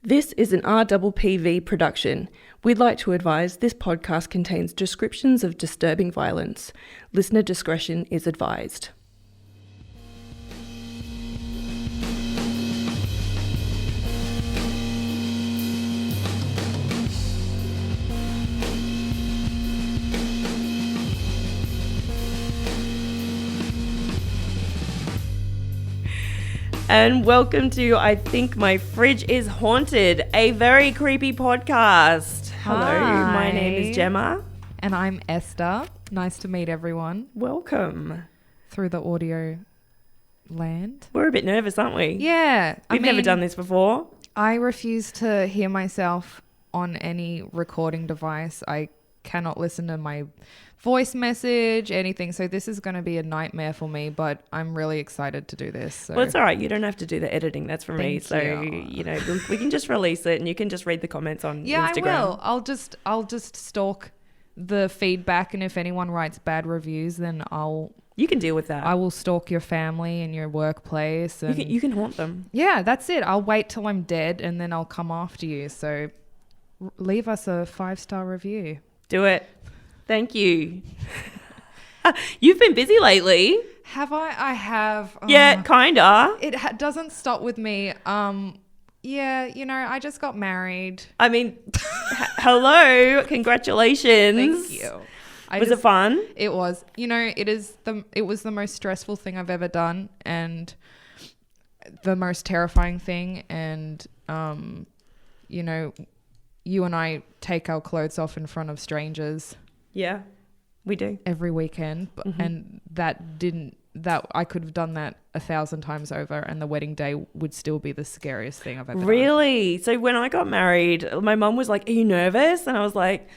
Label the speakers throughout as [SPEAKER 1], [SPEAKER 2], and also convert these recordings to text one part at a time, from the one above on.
[SPEAKER 1] This is an RPPV production. We'd like to advise this podcast contains descriptions of disturbing violence. Listener discretion is advised. And welcome to I Think My Fridge is Haunted, a very creepy podcast. Hello,
[SPEAKER 2] Hi.
[SPEAKER 1] my name is Gemma.
[SPEAKER 2] And I'm Esther. Nice to meet everyone
[SPEAKER 1] Welcome.
[SPEAKER 2] through the audio land.
[SPEAKER 1] We're a bit nervous, aren't we?
[SPEAKER 2] Yeah.
[SPEAKER 1] We've never done this before.
[SPEAKER 2] I refuse to hear myself on any recording device. I cannot listen to my voice message, anything. So this is going to be a nightmare for me, but I'm really excited to do this. So.
[SPEAKER 1] Well, it's all right. You don't have to do the editing. That's for me.
[SPEAKER 2] Thank
[SPEAKER 1] So,
[SPEAKER 2] you.
[SPEAKER 1] we can just release it and you can just read the comments on
[SPEAKER 2] Yeah,
[SPEAKER 1] Instagram.
[SPEAKER 2] I will. I'll just stalk the feedback, and if anyone writes bad reviews, then
[SPEAKER 1] You can deal with that.
[SPEAKER 2] I will stalk your family and your workplace. And
[SPEAKER 1] You can haunt them.
[SPEAKER 2] yeah, that's it. I'll wait till I'm dead and then I'll come after you. So leave us a 5-star review.
[SPEAKER 1] Do it. Thank you. You've been busy lately.
[SPEAKER 2] Have I? I have.
[SPEAKER 1] Yeah, kinda.
[SPEAKER 2] It doesn't stop with me. Yeah, I just got married.
[SPEAKER 1] I mean, hello, congratulations.
[SPEAKER 2] Thank you.
[SPEAKER 1] Was it fun?
[SPEAKER 2] It was. It was the most stressful thing I've ever done and the most terrifying thing. And, you and I take our clothes off in front of strangers.
[SPEAKER 1] Yeah, we do.
[SPEAKER 2] Every weekend. And that I could have done that 1,000 times over, and the wedding day would still be the scariest thing I've ever done.
[SPEAKER 1] Really? So when I got married, my mum was like, "Are you nervous?" And I was like,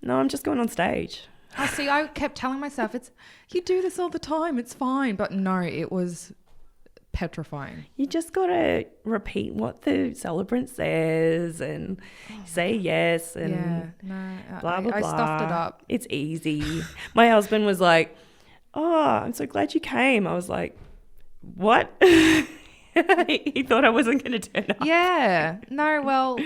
[SPEAKER 1] "No, I'm just going on stage."
[SPEAKER 2] I kept telling myself, you do this all the time, it's fine. But no, it was petrifying.
[SPEAKER 1] You just got to repeat what the celebrant says and say yes and blah, blah, blah.
[SPEAKER 2] I stuffed it up.
[SPEAKER 1] It's easy. My husband was like, "Oh, I'm so glad you came." I was like, "What?" He thought I wasn't going to turn up.
[SPEAKER 2] Yeah. No, well,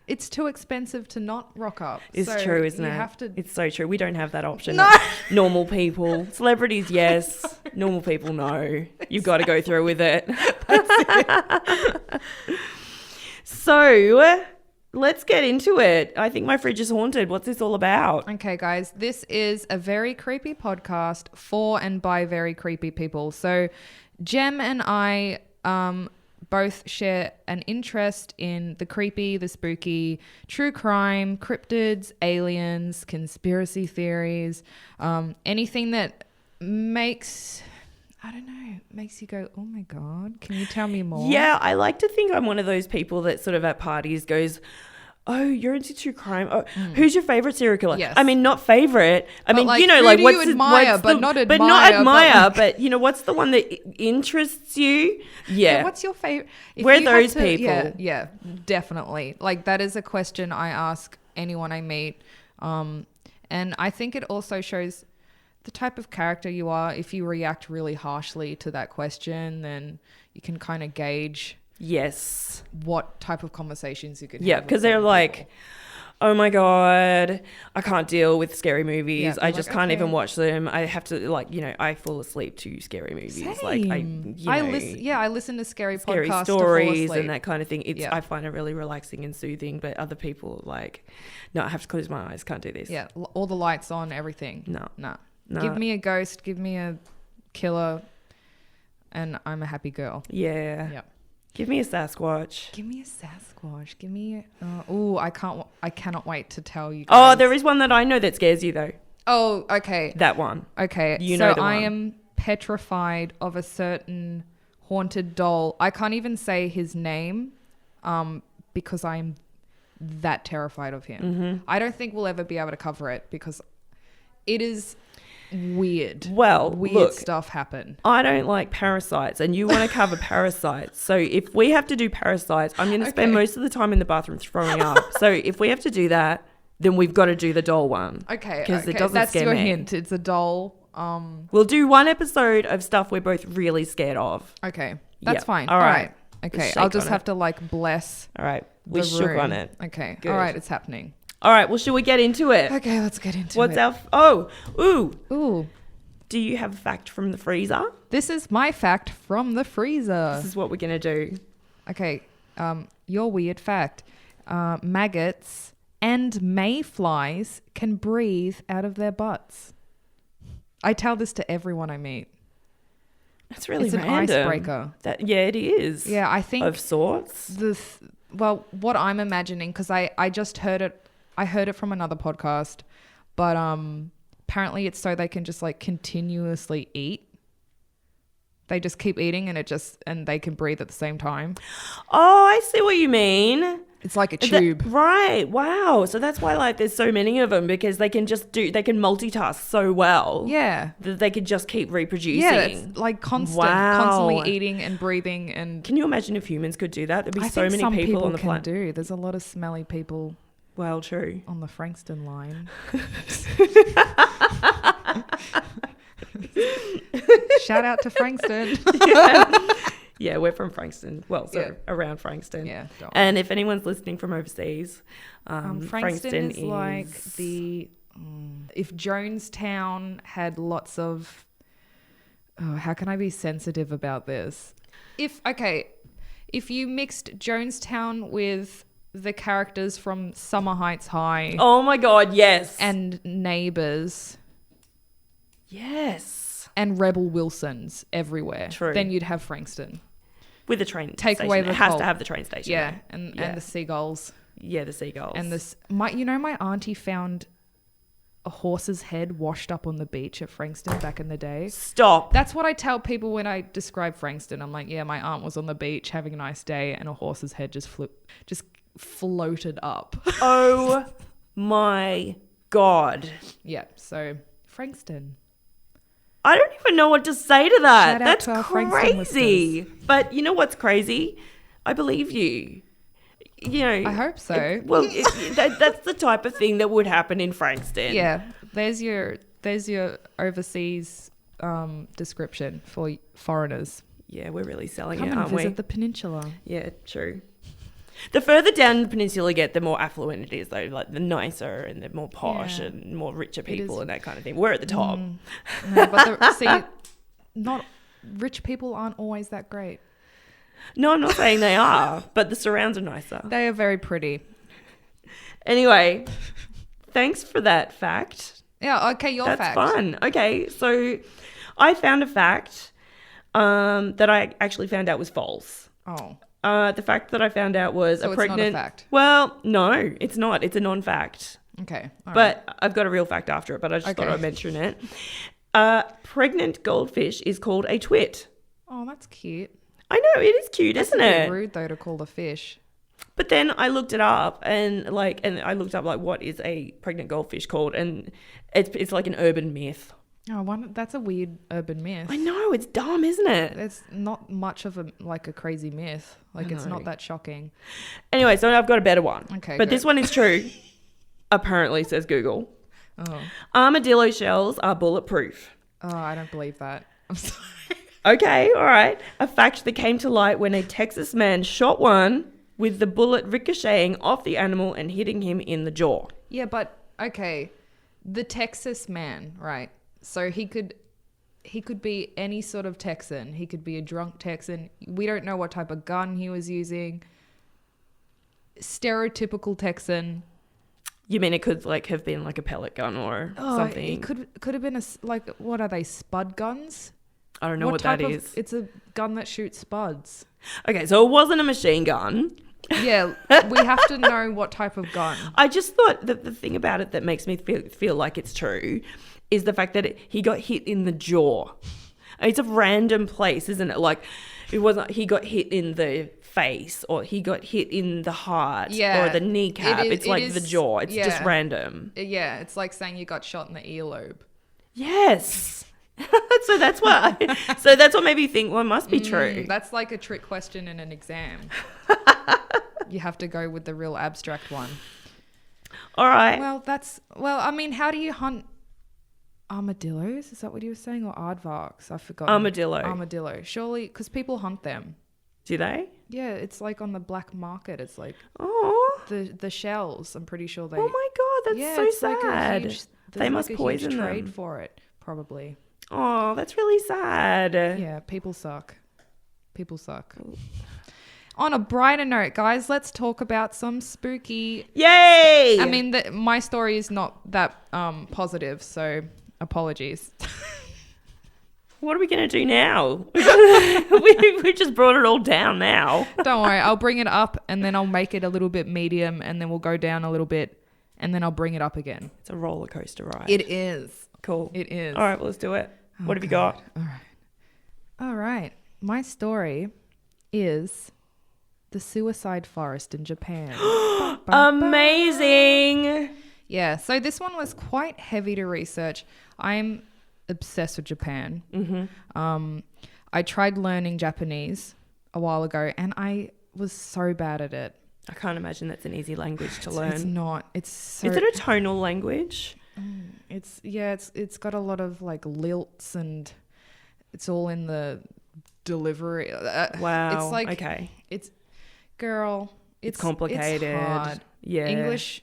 [SPEAKER 2] it's too expensive to not rock up.
[SPEAKER 1] It's
[SPEAKER 2] so
[SPEAKER 1] true, isn't
[SPEAKER 2] you
[SPEAKER 1] it?
[SPEAKER 2] Have to...
[SPEAKER 1] It's so true. We don't have that option.
[SPEAKER 2] No.
[SPEAKER 1] Normal people. Celebrities, yes. Normal people, no. You've got to go through with it.
[SPEAKER 2] That's it.
[SPEAKER 1] So, let's get into it. I Think My Fridge is Haunted. What's this all about?
[SPEAKER 2] Okay, guys, this is a very creepy podcast for and by very creepy people. So, Gem and I both share an interest in the creepy, the spooky, true crime, cryptids, aliens, conspiracy theories, anything that makes you go, "Oh my God, can you tell me more?"
[SPEAKER 1] Yeah, I like to think I'm one of those people that sort of at parties goes, "Oh, you're into true crime. Oh, who's your favorite serial killer?"
[SPEAKER 2] Yes.
[SPEAKER 1] I mean, not favorite. I mean,
[SPEAKER 2] who
[SPEAKER 1] what's
[SPEAKER 2] do you
[SPEAKER 1] what's
[SPEAKER 2] admire,
[SPEAKER 1] the,
[SPEAKER 2] but not admire,
[SPEAKER 1] but not admire,
[SPEAKER 2] but
[SPEAKER 1] but what's the one that interests you? Yeah.
[SPEAKER 2] What's your favorite?
[SPEAKER 1] We're those people.
[SPEAKER 2] Yeah, definitely. Like, that is a question I ask anyone I meet. And I think it also shows the type of character you are. If you react really harshly to that question, then you can kind of gauge
[SPEAKER 1] Yes.
[SPEAKER 2] what type of conversations you could have.
[SPEAKER 1] Yeah,
[SPEAKER 2] with
[SPEAKER 1] because they're
[SPEAKER 2] certain
[SPEAKER 1] like,
[SPEAKER 2] people.
[SPEAKER 1] "Oh my God, I can't deal with scary movies.
[SPEAKER 2] Yeah,
[SPEAKER 1] I
[SPEAKER 2] you're
[SPEAKER 1] just
[SPEAKER 2] like,
[SPEAKER 1] can't
[SPEAKER 2] okay.
[SPEAKER 1] even watch them. I have to I fall asleep to scary movies. Like
[SPEAKER 2] I listen to scary
[SPEAKER 1] scary
[SPEAKER 2] podcasts to fall
[SPEAKER 1] stories
[SPEAKER 2] asleep.
[SPEAKER 1] and that kind of thing.
[SPEAKER 2] Yeah.
[SPEAKER 1] I find it really relaxing and soothing, but other people are like, "No, I have to close my eyes. Can't do this."
[SPEAKER 2] Yeah, all the lights on, everything.
[SPEAKER 1] No.
[SPEAKER 2] Give me a ghost, give me a killer, and I'm a happy girl.
[SPEAKER 1] Yeah.
[SPEAKER 2] Yeah.
[SPEAKER 1] Give me a Sasquatch.
[SPEAKER 2] Give me a Sasquatch. Give me I cannot wait to tell you guys.
[SPEAKER 1] Oh, there is one that I know that scares you though.
[SPEAKER 2] Oh, okay.
[SPEAKER 1] That one.
[SPEAKER 2] Okay.
[SPEAKER 1] You know the
[SPEAKER 2] I
[SPEAKER 1] one.
[SPEAKER 2] am petrified of a certain haunted doll. I can't even say his name because I'm that terrified of him.
[SPEAKER 1] Mm-hmm.
[SPEAKER 2] I don't think we'll ever be able to cover it because it is weird.
[SPEAKER 1] Well,
[SPEAKER 2] weird
[SPEAKER 1] look,
[SPEAKER 2] stuff happen.
[SPEAKER 1] I don't like parasites and you want to cover parasites. So if we have to do parasites, I'm going to spend
[SPEAKER 2] Okay.
[SPEAKER 1] most of the time in the bathroom throwing up. So if we have to do that, then we've got to do the doll one.
[SPEAKER 2] Okay.
[SPEAKER 1] Because it doesn't
[SPEAKER 2] That's
[SPEAKER 1] scare
[SPEAKER 2] your
[SPEAKER 1] me.
[SPEAKER 2] hint. It's a doll.
[SPEAKER 1] We'll do one episode of stuff we're both really scared of.
[SPEAKER 2] Okay. That's
[SPEAKER 1] Yeah.
[SPEAKER 2] fine.
[SPEAKER 1] All right.
[SPEAKER 2] Okay.
[SPEAKER 1] Shake
[SPEAKER 2] I'll just
[SPEAKER 1] on
[SPEAKER 2] have
[SPEAKER 1] it.
[SPEAKER 2] to bless.
[SPEAKER 1] All right. We shook on it.
[SPEAKER 2] Okay.
[SPEAKER 1] Good.
[SPEAKER 2] All right. It's happening.
[SPEAKER 1] All right. Well, should we get into it?
[SPEAKER 2] Okay. Let's get into
[SPEAKER 1] What's
[SPEAKER 2] it.
[SPEAKER 1] Ooh. Do you have a fact from the freezer?
[SPEAKER 2] This is my fact from the freezer.
[SPEAKER 1] This is what we're going to do.
[SPEAKER 2] Okay. Your weird fact. Maggots and mayflies can breathe out of their butts. I tell this to everyone I meet.
[SPEAKER 1] That's really
[SPEAKER 2] it's
[SPEAKER 1] random.
[SPEAKER 2] An icebreaker.
[SPEAKER 1] Yeah, it is.
[SPEAKER 2] Yeah, I think
[SPEAKER 1] of sorts.
[SPEAKER 2] Well, what I'm imagining, because I just heard it. I heard it from another podcast, but apparently it's so they can just like continuously eat. They just keep eating and they can breathe at the same time.
[SPEAKER 1] Oh, I see what you mean.
[SPEAKER 2] It's like a tube.
[SPEAKER 1] Right. Wow. So that's why like there's so many of them, because they can multitask so well.
[SPEAKER 2] Yeah.
[SPEAKER 1] That they could just keep reproducing.
[SPEAKER 2] Yeah, it's like constantly eating and breathing. And
[SPEAKER 1] can you imagine if humans could do that? There'd be so many people on the planet.
[SPEAKER 2] do. There's a lot of smelly people.
[SPEAKER 1] Well, true.
[SPEAKER 2] On the Frankston line. Shout out to Frankston.
[SPEAKER 1] Yeah, we're from Frankston. Well, around Frankston.
[SPEAKER 2] Yeah.
[SPEAKER 1] And if anyone's listening from overseas,
[SPEAKER 2] Frankston is like the... if Jonestown had lots of... Oh, how can I be sensitive about this? If you mixed Jonestown with the characters from Summer Heights High...
[SPEAKER 1] Oh my God, yes.
[SPEAKER 2] And Neighbours...
[SPEAKER 1] Yes.
[SPEAKER 2] And Rebel Wilsons everywhere.
[SPEAKER 1] True.
[SPEAKER 2] Then you'd have Frankston.
[SPEAKER 1] With a train
[SPEAKER 2] Take
[SPEAKER 1] station.
[SPEAKER 2] away the
[SPEAKER 1] It has
[SPEAKER 2] coal.
[SPEAKER 1] to have the train station.
[SPEAKER 2] Yeah, and the seagulls.
[SPEAKER 1] Yeah, the seagulls.
[SPEAKER 2] And my auntie found a horse's head washed up on the beach at Frankston back in the day.
[SPEAKER 1] Stop.
[SPEAKER 2] That's what I tell people when I describe Frankston. I'm like, yeah, my aunt was on the beach having a nice day and a horse's head just floated up.
[SPEAKER 1] Oh my God.
[SPEAKER 2] Yeah, so Frankston.
[SPEAKER 1] I don't even know what to say to that.
[SPEAKER 2] Shout out
[SPEAKER 1] That's
[SPEAKER 2] to our
[SPEAKER 1] crazy. But you know what's crazy? I believe you. You know,
[SPEAKER 2] I hope so.
[SPEAKER 1] That's the type of thing that would happen in Frankston.
[SPEAKER 2] Yeah, there's your overseas description for foreigners.
[SPEAKER 1] Yeah, we're really selling
[SPEAKER 2] Come
[SPEAKER 1] it,
[SPEAKER 2] and
[SPEAKER 1] aren't we?
[SPEAKER 2] visit the peninsula.
[SPEAKER 1] Yeah, true. The further down the peninsula you get, the more affluent it is, though. Like the nicer and the more posh and more richer people and that kind of thing. We're at the top.
[SPEAKER 2] No, but not rich people aren't always that great.
[SPEAKER 1] No, I'm not saying they are, but the surrounds are nicer.
[SPEAKER 2] They are very pretty.
[SPEAKER 1] Anyway, thanks for that fact.
[SPEAKER 2] Yeah, okay, your fact.
[SPEAKER 1] That's fun. Okay, so I found a fact that I actually found out was false.
[SPEAKER 2] Oh.
[SPEAKER 1] The fact that I found out was
[SPEAKER 2] so
[SPEAKER 1] a pregnant...
[SPEAKER 2] it's not a fact?
[SPEAKER 1] Well, no, it's not. It's a non-fact.
[SPEAKER 2] Okay.
[SPEAKER 1] But I've got a real fact after it, but I just thought I'd mention it. Pregnant goldfish is called a twit.
[SPEAKER 2] Oh, that's cute.
[SPEAKER 1] I know, it is cute, isn't it?
[SPEAKER 2] It's rude, though, to call the fish.
[SPEAKER 1] But then I looked it up and I looked up what is a pregnant goldfish called, and it's like an urban myth.
[SPEAKER 2] Oh, that's a weird urban myth.
[SPEAKER 1] I know, it's dumb, isn't it?
[SPEAKER 2] It's not much of a crazy myth. It's not that shocking.
[SPEAKER 1] Anyway, so I've got a better one.
[SPEAKER 2] Okay,
[SPEAKER 1] but this one is true. Apparently, says Google.
[SPEAKER 2] Oh.
[SPEAKER 1] Armadillo shells are bulletproof.
[SPEAKER 2] Oh, I don't believe that. I'm sorry.
[SPEAKER 1] Okay, all right. A fact that came to light when a Texas man shot one with the bullet ricocheting off the animal and hitting him in the jaw.
[SPEAKER 2] Yeah, but okay, the Texas man, right? So he could be any sort of Texan. He could be a drunk Texan. We don't know what type of gun he was using. Stereotypical Texan.
[SPEAKER 1] You mean it could have been like a pellet gun or something?
[SPEAKER 2] It could have been what are they, spud guns?
[SPEAKER 1] I don't know what that is.
[SPEAKER 2] It's a gun that shoots spuds.
[SPEAKER 1] Okay, so it wasn't a machine gun.
[SPEAKER 2] Yeah, we have to know what type of gun.
[SPEAKER 1] I just thought that the thing about it that makes me feel like it's true is the fact that he got hit in the jaw. It's a random place, isn't it? Like, it wasn't he got hit in the face or he got hit in the heart or the kneecap. It's the jaw. It's just random.
[SPEAKER 2] Yeah, it's like saying you got shot in the earlobe.
[SPEAKER 1] Yes. So that's what made me think, well, it must be true.
[SPEAKER 2] That's like a trick question in an exam. You have to go with the real abstract one.
[SPEAKER 1] All right.
[SPEAKER 2] Well, I mean, how do you hunt armadillos? Is that what you were saying? Or aardvarks? I forgot.
[SPEAKER 1] Armadillo.
[SPEAKER 2] Surely, because people hunt them.
[SPEAKER 1] Do they?
[SPEAKER 2] Yeah, it's like on the black market. It's like
[SPEAKER 1] Oh.
[SPEAKER 2] the shells. I'm pretty sure they.
[SPEAKER 1] Oh my God, that's so
[SPEAKER 2] it's
[SPEAKER 1] sad.
[SPEAKER 2] like a huge.
[SPEAKER 1] They must
[SPEAKER 2] like a
[SPEAKER 1] poison
[SPEAKER 2] huge trade
[SPEAKER 1] them.
[SPEAKER 2] for it, probably.
[SPEAKER 1] Oh, that's really sad.
[SPEAKER 2] Yeah, people suck. People suck. On a brighter note, guys, let's talk about some spooky.
[SPEAKER 1] Yay!
[SPEAKER 2] I mean, my story is not that positive, so apologies.
[SPEAKER 1] What are we going to do now? we just brought it all down now.
[SPEAKER 2] Don't worry, I'll bring it up and then I'll make it a little bit medium and then we'll go down a little bit and then I'll bring it up again.
[SPEAKER 1] It's a roller coaster ride.
[SPEAKER 2] It is.
[SPEAKER 1] Cool.
[SPEAKER 2] It is.
[SPEAKER 1] All right, well, let's do it. What have you got?
[SPEAKER 2] All right. My story is the suicide forest in Japan.
[SPEAKER 1] Amazing.
[SPEAKER 2] Yeah, so this one was quite heavy to research. I'm obsessed with Japan. Mm-hmm. I tried learning Japanese a while ago and I was so bad at it.
[SPEAKER 1] I can't imagine that's an easy language to learn.
[SPEAKER 2] It's not. It's so...
[SPEAKER 1] Is it a tonal language?
[SPEAKER 2] It's got a lot of like lilts and it's all in the delivery.
[SPEAKER 1] Wow.
[SPEAKER 2] It's like
[SPEAKER 1] okay.
[SPEAKER 2] It's
[SPEAKER 1] complicated.
[SPEAKER 2] It's hard.
[SPEAKER 1] Yeah.
[SPEAKER 2] English,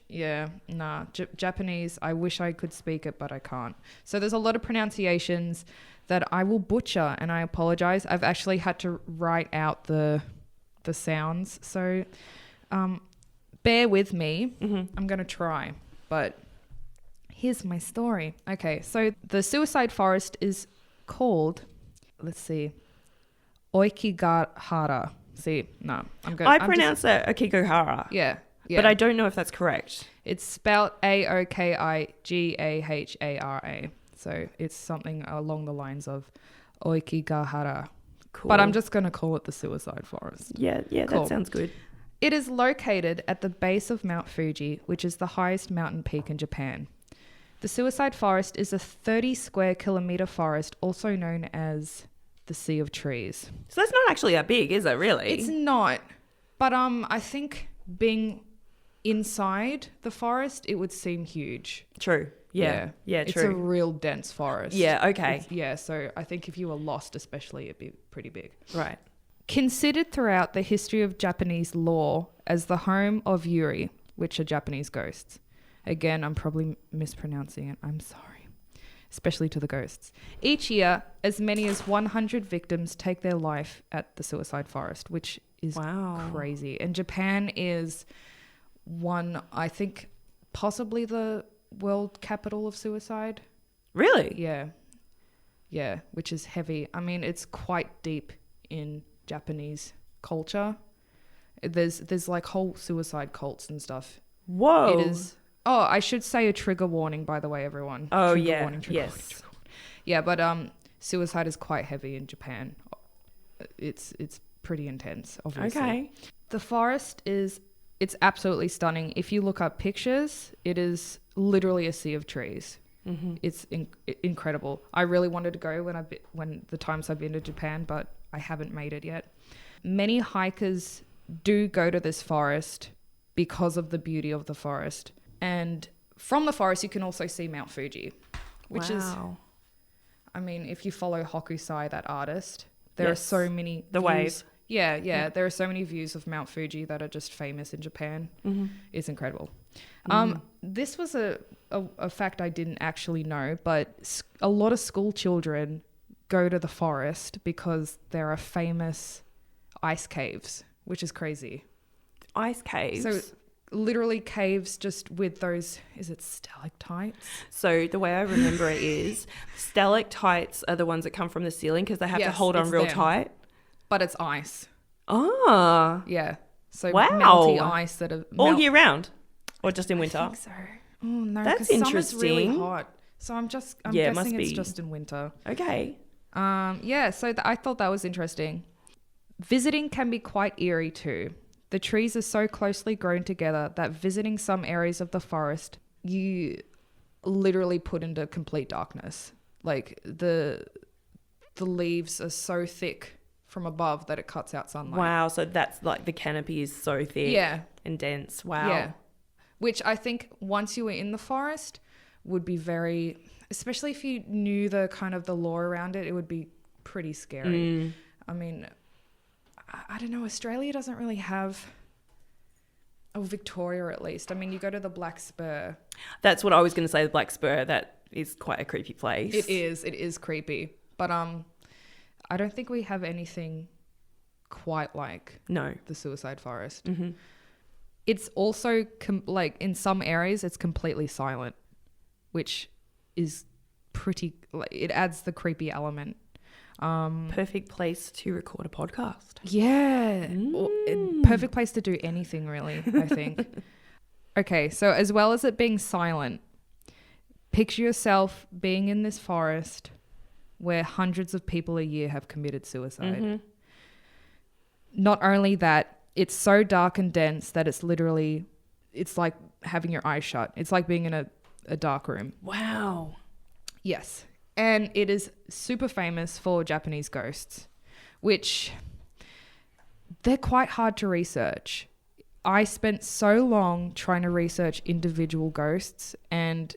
[SPEAKER 2] nah. Japanese, I wish I could speak it, but I can't. So there's a lot of pronunciations that I will butcher, and I apologize. I've actually had to write out the sounds. So bear with me. Mm-hmm. I'm going to try, but here's my story. Okay, so the suicide forest is called, let's see, Oikigahara. I
[SPEAKER 1] pronounce it Okigahara.
[SPEAKER 2] Yeah.
[SPEAKER 1] But I don't know if that's correct.
[SPEAKER 2] It's spelled Aokigahara. So it's something along the lines of Oikigahara.
[SPEAKER 1] Cool.
[SPEAKER 2] But I'm just going to call it the suicide forest.
[SPEAKER 1] Yeah,
[SPEAKER 2] Cool.
[SPEAKER 1] That sounds good.
[SPEAKER 2] It is located at the base of Mount Fuji, which is the highest mountain peak in Japan. The suicide forest is a 30 square kilometer forest, also known as the Sea of Trees.
[SPEAKER 1] So that's not actually that big, is it, really?
[SPEAKER 2] It's not. But I think being inside the forest, it would seem huge.
[SPEAKER 1] True. Yeah, true.
[SPEAKER 2] It's a real dense forest.
[SPEAKER 1] Yeah, okay.
[SPEAKER 2] So I think if you were lost especially, it'd be pretty big.
[SPEAKER 1] Right.
[SPEAKER 2] Considered throughout the history of Japanese law as the home of Yuri, which are Japanese ghosts. Again, I'm probably mispronouncing it. I'm sorry. Especially to the ghosts. Each year, as many as 100 victims take their life at the suicide forest, which is crazy. And Japan is one, I think, possibly the world capital of suicide.
[SPEAKER 1] Really?
[SPEAKER 2] Yeah, which is heavy. I mean, it's quite deep in Japanese culture. There's like whole suicide cults and stuff.
[SPEAKER 1] Whoa.
[SPEAKER 2] It is. Oh, I should say a trigger warning, by the way, everyone.
[SPEAKER 1] Oh,
[SPEAKER 2] trigger
[SPEAKER 1] yeah.
[SPEAKER 2] Warning, trigger warning. Yeah, but suicide is quite heavy in Japan. It's pretty intense, obviously. Okay. The forest it's absolutely stunning. If you look up pictures, it is literally a sea of trees. Mm-hmm. It's incredible. I really wanted to go when the times I've been to Japan, but I haven't made it yet. Many hikers do go to this forest because of the beauty of the forest. And from the forest, you can also see Mount Fuji, which is, I mean, if you follow Hokusai, that artist, there are so many
[SPEAKER 1] The
[SPEAKER 2] views.
[SPEAKER 1] wave.
[SPEAKER 2] Yeah. There are so many views of Mount Fuji that are just famous in Japan. Mm-hmm. It's incredible. This was a fact I didn't actually know, but a lot of school children go to the forest because there are famous ice caves, which is crazy.
[SPEAKER 1] Ice caves?
[SPEAKER 2] So literally caves just with those, is it stalactites?
[SPEAKER 1] So the way I remember it is stalactites are the ones that come from the ceiling because they have to hold on real tight.
[SPEAKER 2] But it's ice.
[SPEAKER 1] Ah.
[SPEAKER 2] Yeah. So
[SPEAKER 1] melty
[SPEAKER 2] ice that are...
[SPEAKER 1] all year round? Or just in winter?
[SPEAKER 2] I think so. Oh, no.
[SPEAKER 1] That's interesting.
[SPEAKER 2] Summer's really hot. So I'm guessing it's just in winter.
[SPEAKER 1] Okay.
[SPEAKER 2] So I thought that was interesting. Visiting can be quite eerie too. The trees are so closely grown together that visiting some areas of the forest, you literally put into complete darkness. Like the leaves are so thick from above that it cuts out sunlight.
[SPEAKER 1] Wow, so that's like the canopy is so thick and dense. Wow. Yeah.
[SPEAKER 2] Which I think once you were in the forest would be very, especially if you knew the kind of the lore around it, it would be pretty scary. I mean, I don't know, Australia doesn't really have, or Victoria at least. I mean, you go to the Black Spur.
[SPEAKER 1] That's what I was going to say, the Black Spur. That is quite a creepy place.
[SPEAKER 2] It is creepy. But I don't think we have anything quite like the Suicide Forest.
[SPEAKER 1] Mm-hmm.
[SPEAKER 2] It's also like in some areas it's completely silent, which is pretty, like, it adds the creepy element.
[SPEAKER 1] Perfect place to record a podcast.
[SPEAKER 2] Yeah. Perfect place to do anything, really, I think. Okay, so as well as it being silent, picture yourself being in this forest where hundreds of people a year have committed suicide.
[SPEAKER 1] Mm-hmm.
[SPEAKER 2] Not only that, it's so dark and dense that it's like having your eyes shut. It's like being in a dark room.
[SPEAKER 1] Wow.
[SPEAKER 2] Yes. And it is super famous for Japanese ghosts, which they're quite hard to research. I spent so long trying to research individual ghosts, and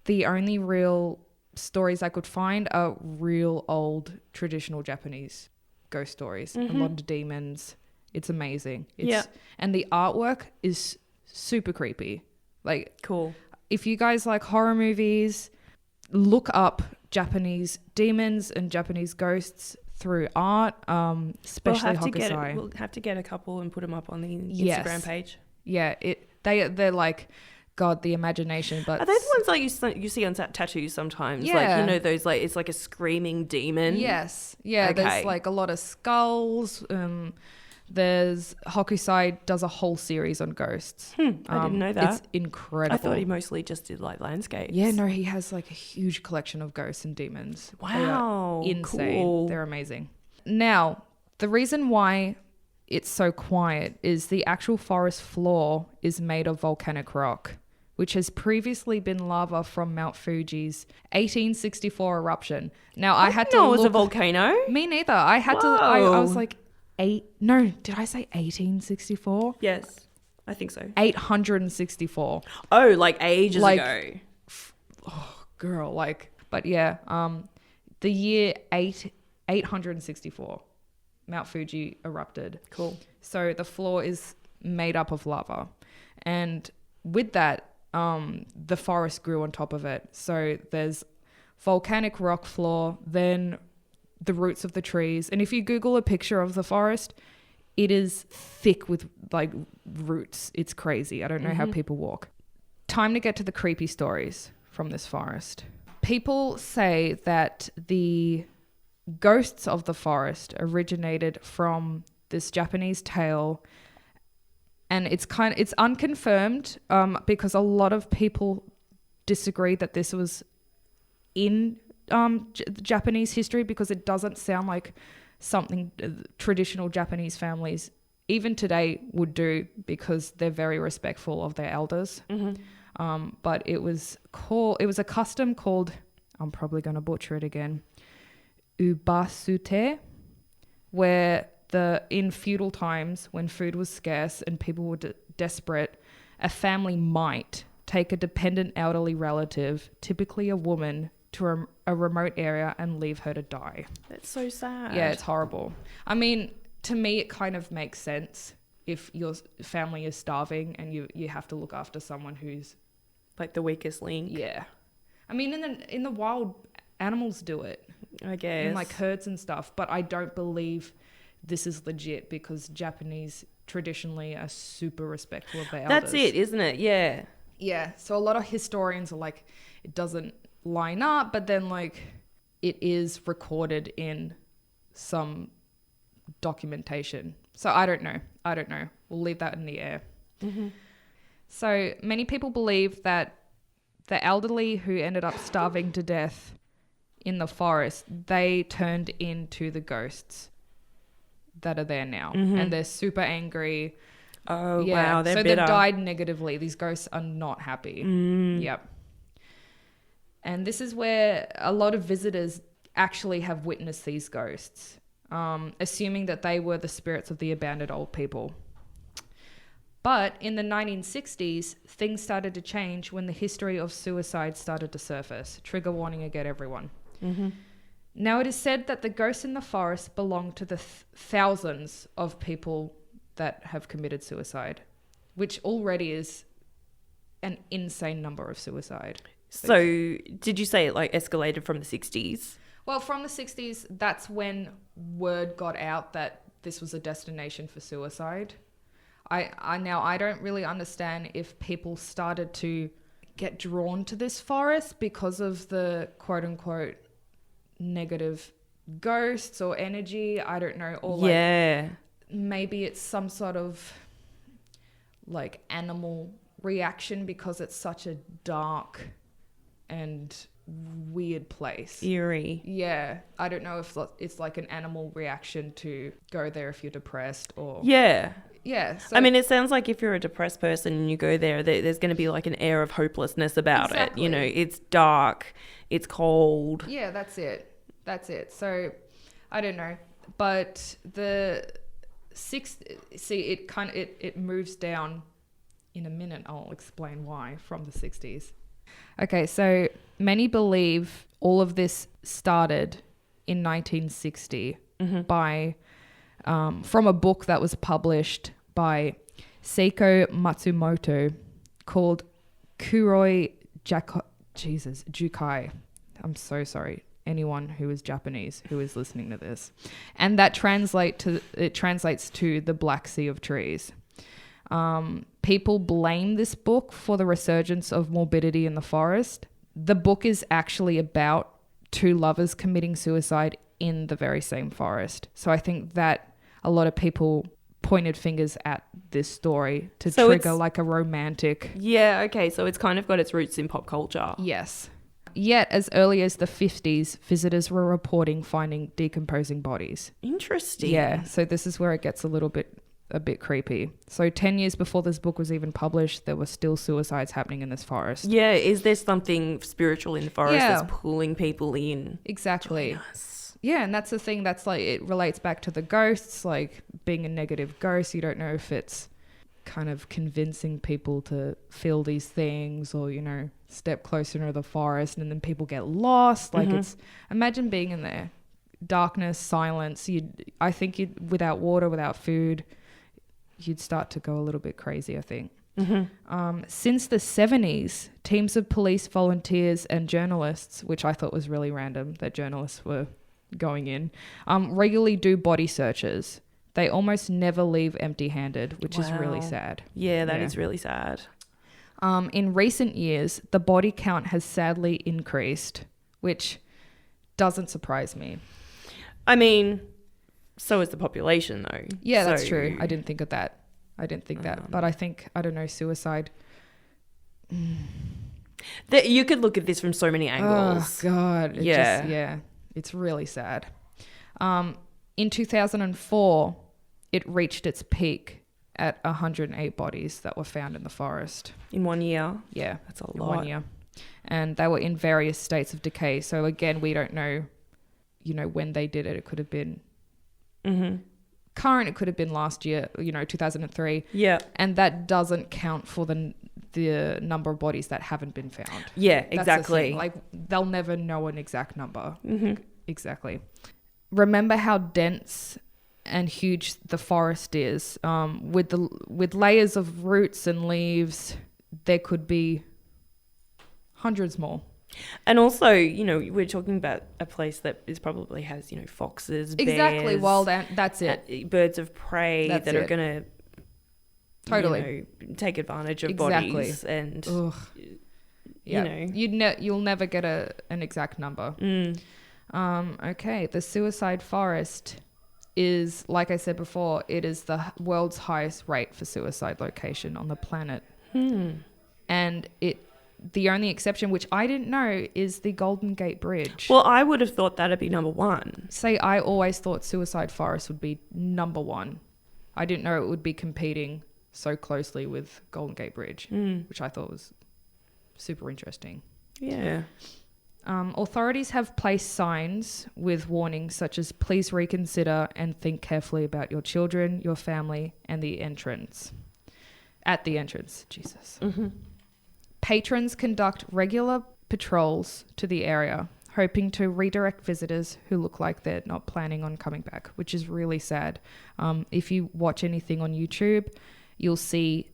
[SPEAKER 2] the only real stories I could find are real old traditional Japanese ghost stories.
[SPEAKER 1] Mm-hmm.
[SPEAKER 2] A lot of demons. It's amazing.
[SPEAKER 1] Yeah.
[SPEAKER 2] And the artwork is super creepy. Like,
[SPEAKER 1] cool.
[SPEAKER 2] If you guys like horror movies, look up Japanese demons and Japanese ghosts through art, especially Hokusai.
[SPEAKER 1] We'll have to get a couple and put them up on the
[SPEAKER 2] Yes.
[SPEAKER 1] Instagram page.
[SPEAKER 2] Yeah, they're like, God, the imagination. But
[SPEAKER 1] are they the ones like you see on tattoos sometimes?
[SPEAKER 2] Yeah.
[SPEAKER 1] Like, you know, those, like, it's like a screaming demon.
[SPEAKER 2] Yes. Yeah,
[SPEAKER 1] Okay.
[SPEAKER 2] there's like a lot of skulls. There's Hokusai does a whole series on ghosts.
[SPEAKER 1] I didn't know that.
[SPEAKER 2] It's incredible.
[SPEAKER 1] I thought he mostly just did like landscapes.
[SPEAKER 2] Yeah, no, he has like a huge collection of ghosts and demons.
[SPEAKER 1] Wow.
[SPEAKER 2] They are insane.
[SPEAKER 1] Cool.
[SPEAKER 2] They're amazing. Now, the reason why it's so quiet is the actual forest floor is made of volcanic rock, which has previously been lava from Mount Fuji's 1864 eruption. Now, I had to
[SPEAKER 1] know it was a
[SPEAKER 2] look.
[SPEAKER 1] volcano.
[SPEAKER 2] Me neither. I had to. I was like, did I say 1864?
[SPEAKER 1] Yes, I think so.
[SPEAKER 2] 864.
[SPEAKER 1] Oh, like ages ago.
[SPEAKER 2] Girl, like, but yeah, the year 864, Mount Fuji erupted.
[SPEAKER 1] Cool.
[SPEAKER 2] So the floor is made up of lava, and with that, the forest grew on top of it. So there's volcanic rock floor, then the roots of the trees, and if you Google a picture of the forest, it is thick with like roots. It's crazy. I don't know how people walk. Time to get to the creepy stories from this forest. People say that the ghosts of the forest originated from this Japanese tale, and it's unconfirmed because a lot of people disagree that this was in Japanese history, because it doesn't sound like something traditional Japanese families even today would do, because they're very respectful of their elders. But it was a custom called, I'm probably going to butcher it again, ubasute, where in feudal times, when food was scarce and people were desperate, a family might take a dependent elderly relative, typically a woman, to a remote area and leave her to die.
[SPEAKER 1] That's so sad.
[SPEAKER 2] Yeah, it's horrible. I mean, to me, it kind of makes sense if your family is starving and you have to look after someone who's
[SPEAKER 1] like the weakest link.
[SPEAKER 2] Yeah. I mean, in the wild, animals do it.
[SPEAKER 1] I guess.
[SPEAKER 2] In like herds and stuff. But I don't believe this is legit, because Japanese traditionally are super respectful of their elders.
[SPEAKER 1] That's it, isn't it? Yeah.
[SPEAKER 2] Yeah. So a lot of historians are like, it doesn't line up, but then like it is recorded in some documentation. So I don't know. We'll leave that in the air. So many people believe that the elderly who ended up starving to death in the forest, they turned into the ghosts that are there now, and they're super angry.
[SPEAKER 1] Oh, yeah. Wow, they're
[SPEAKER 2] so
[SPEAKER 1] bitter.
[SPEAKER 2] they've died negatively. These ghosts are not happy. Yep. And this is where a lot of visitors actually have witnessed these ghosts, assuming that they were the spirits of the abandoned old people. But in the 1960s, things started to change when the history of suicide started to surface. Trigger warning again, everyone. Now, it is said that the ghosts in the forest belong to the thousands of people that have committed suicide, which already is an insane number of suicide.
[SPEAKER 1] So did you say it like escalated from the 60s?
[SPEAKER 2] Well, from the 60s, that's when word got out that this was a destination for suicide. I don't really understand if people started to get drawn to this forest because of the quote unquote negative ghosts or energy. I don't know. Or like maybe it's some sort of like animal reaction because it's such a dark and weird place.
[SPEAKER 1] Eerie.
[SPEAKER 2] Yeah. I don't know if it's like an animal reaction to go there if you're depressed or...
[SPEAKER 1] Yeah.
[SPEAKER 2] Yeah. So
[SPEAKER 1] I mean, it sounds like if you're a depressed person and you go there, there's going to be like an air of hopelessness about it. You know, it's dark, it's cold.
[SPEAKER 2] Yeah, that's it. So I don't know. But it moves down in a minute. I'll explain why from the 60s. Okay, so many believe all of this started in 1960 by from a book that was published by Seiko Matsumoto called Kuroi Jukai. I'm so sorry, anyone who is Japanese who is listening to this. And that translates to the Black Sea of Trees. People blame this book for the resurgence of morbidity in the forest. The book is actually about two lovers committing suicide in the very same forest. So I think that a lot of people pointed fingers at this story to trigger like a romantic...
[SPEAKER 1] Yeah, okay. So it's kind of got its roots in pop culture.
[SPEAKER 2] Yes. Yet as early as the 50s, visitors were reporting finding decomposing bodies.
[SPEAKER 1] Interesting.
[SPEAKER 2] Yeah. So this is where it gets a bit creepy. So 10 years before this book was even published, there were still suicides happening in this forest.
[SPEAKER 1] Yeah, is there something spiritual in the forest that's pulling people in?
[SPEAKER 2] Exactly. Yeah, and that's the thing, that's like, it relates back to the ghosts, like being a negative ghost. You don't know if it's kind of convincing people to feel these things or, you know, step closer into the forest, and then people get lost. Like it's, imagine being in there, darkness, silence. I think without water, without food, you'd start to go a little bit crazy, I think. Since the 70s, teams of police, volunteers and journalists, which I thought was really random that journalists were going in, regularly do body searches. They almost never leave empty-handed, which is really sad.
[SPEAKER 1] Yeah, that is really sad.
[SPEAKER 2] In recent years, the body count has sadly increased, which doesn't surprise me.
[SPEAKER 1] I mean, so is the population, though.
[SPEAKER 2] Yeah, that's true. I didn't think of that. But I think, I don't know, suicide.
[SPEAKER 1] You could look at this from so many angles.
[SPEAKER 2] Oh, God. It's really sad. In 2004, it reached its peak at 108 bodies that were found in the forest.
[SPEAKER 1] In 1 year?
[SPEAKER 2] Yeah.
[SPEAKER 1] That's a lot.
[SPEAKER 2] In 1 year. And they were in various states of decay. So again, we don't know, you know, when they did it. It could have been current. It could have been last year, you know, 2003.
[SPEAKER 1] Yeah.
[SPEAKER 2] And that doesn't count for the number of bodies that haven't been found.
[SPEAKER 1] Yeah, exactly.
[SPEAKER 2] Like, they'll never know an exact number. Exactly. Remember how dense and huge the forest is. With layers of roots and leaves, there could be hundreds more.
[SPEAKER 1] And also, you know, we're talking about a place that probably has, you know, foxes, bears,
[SPEAKER 2] wild that's it.
[SPEAKER 1] Birds of prey that are going to
[SPEAKER 2] totally
[SPEAKER 1] take advantage of bodies, and you know,
[SPEAKER 2] you'll never get an exact number. Okay, the suicide forest is, like I said before, it is the world's highest rate for suicide location on the planet. And the only exception, which I didn't know, is the Golden Gate Bridge.
[SPEAKER 1] Well, I would have thought that'd be number one.
[SPEAKER 2] I always thought suicide forest would be number one. I didn't know it would be competing so closely with Golden Gate Bridge, which I thought was super interesting.
[SPEAKER 1] Yeah.
[SPEAKER 2] Authorities have placed signs with warnings such as please reconsider and think carefully about your children, your family, and the entrance. At the entrance, Jesus. Patrons conduct regular patrols to the area, hoping to redirect visitors who look like they're not planning on coming back, which is really sad. If you watch anything on YouTube, you'll see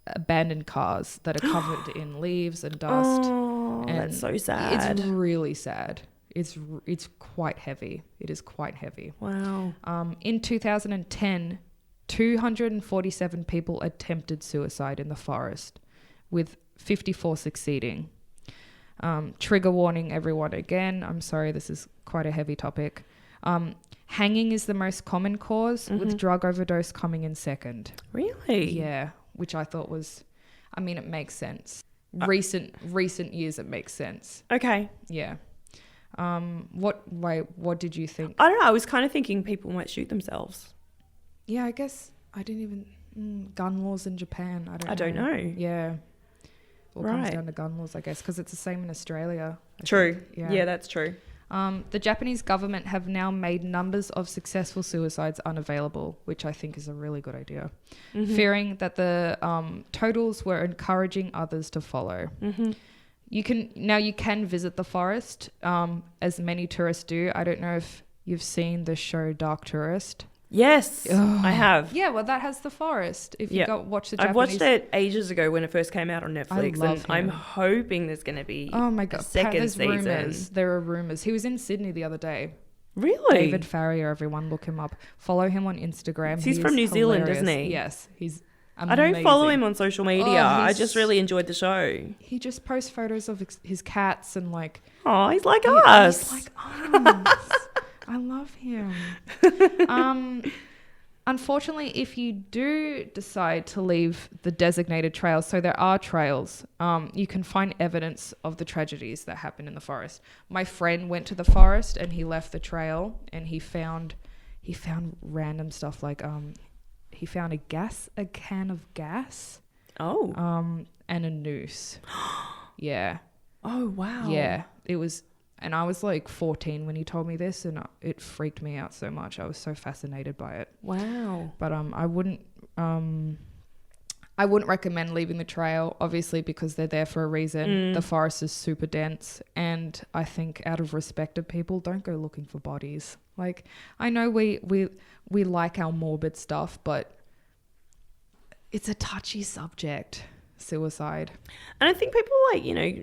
[SPEAKER 2] abandoned cars that are covered in leaves and dust.
[SPEAKER 1] Oh,
[SPEAKER 2] and
[SPEAKER 1] that's so sad.
[SPEAKER 2] It's really sad. It's quite heavy. It is quite heavy.
[SPEAKER 1] Wow.
[SPEAKER 2] In 2010, 247 people attempted suicide in the forest, with 54 succeeding. Trigger warning, everyone, again. I'm sorry, this is quite a heavy topic. Hanging is the most common cause, with drug overdose coming in second.
[SPEAKER 1] Really?
[SPEAKER 2] Yeah, which I thought was, I mean, it makes sense. Recent years, it makes sense.
[SPEAKER 1] Okay.
[SPEAKER 2] Yeah. What did you think?
[SPEAKER 1] I don't know. I was kind of thinking people might shoot themselves.
[SPEAKER 2] Yeah, I guess I didn't even gun laws in Japan. I don't know. Yeah. All comes down to gun laws, I guess, because it's the same in Australia.
[SPEAKER 1] True. Yeah, that's true.
[SPEAKER 2] The Japanese government have now made numbers of successful suicides unavailable, which I think is a really good idea, fearing that the totals were encouraging others to follow. You can visit the forest, as many tourists do. I don't know if you've seen the show Dark Tourist.
[SPEAKER 1] Yes, I have.
[SPEAKER 2] Yeah, well, that has the forest. If you go watch the Japanese...
[SPEAKER 1] I've watched it ages ago when it first came out on Netflix.
[SPEAKER 2] I love him.
[SPEAKER 1] I'm hoping there's going to be
[SPEAKER 2] a second season.
[SPEAKER 1] Rumors.
[SPEAKER 2] There are rumors. He was in Sydney the other day.
[SPEAKER 1] Really?
[SPEAKER 2] David Farrier, everyone look him up. Follow him on Instagram.
[SPEAKER 1] He's from New Zealand, isn't he?
[SPEAKER 2] Yes, he's amazing.
[SPEAKER 1] I don't follow him on social media. I just really enjoyed the show.
[SPEAKER 2] He just posts photos of his cats and like...
[SPEAKER 1] Oh, he's like us.
[SPEAKER 2] He's like us. I love him. Unfortunately, if you do decide to leave the designated trails, so there are trails, you can find evidence of the tragedies that happened in the forest. My friend went to the forest and he left the trail and he found random stuff like he found a can of gas.
[SPEAKER 1] Oh.
[SPEAKER 2] And a noose. Yeah.
[SPEAKER 1] Oh, wow.
[SPEAKER 2] Yeah. It was, and I was like 14 when he told me this, and it freaked me out so much. I was so fascinated by it.
[SPEAKER 1] Wow.
[SPEAKER 2] But I wouldn't recommend leaving the trail, obviously, because they're there for a reason. The forest is super dense, and I think out of respect of people, don't go looking for bodies. Like, I know we like our morbid stuff, but it's a touchy subject. Suicide.
[SPEAKER 1] And I think people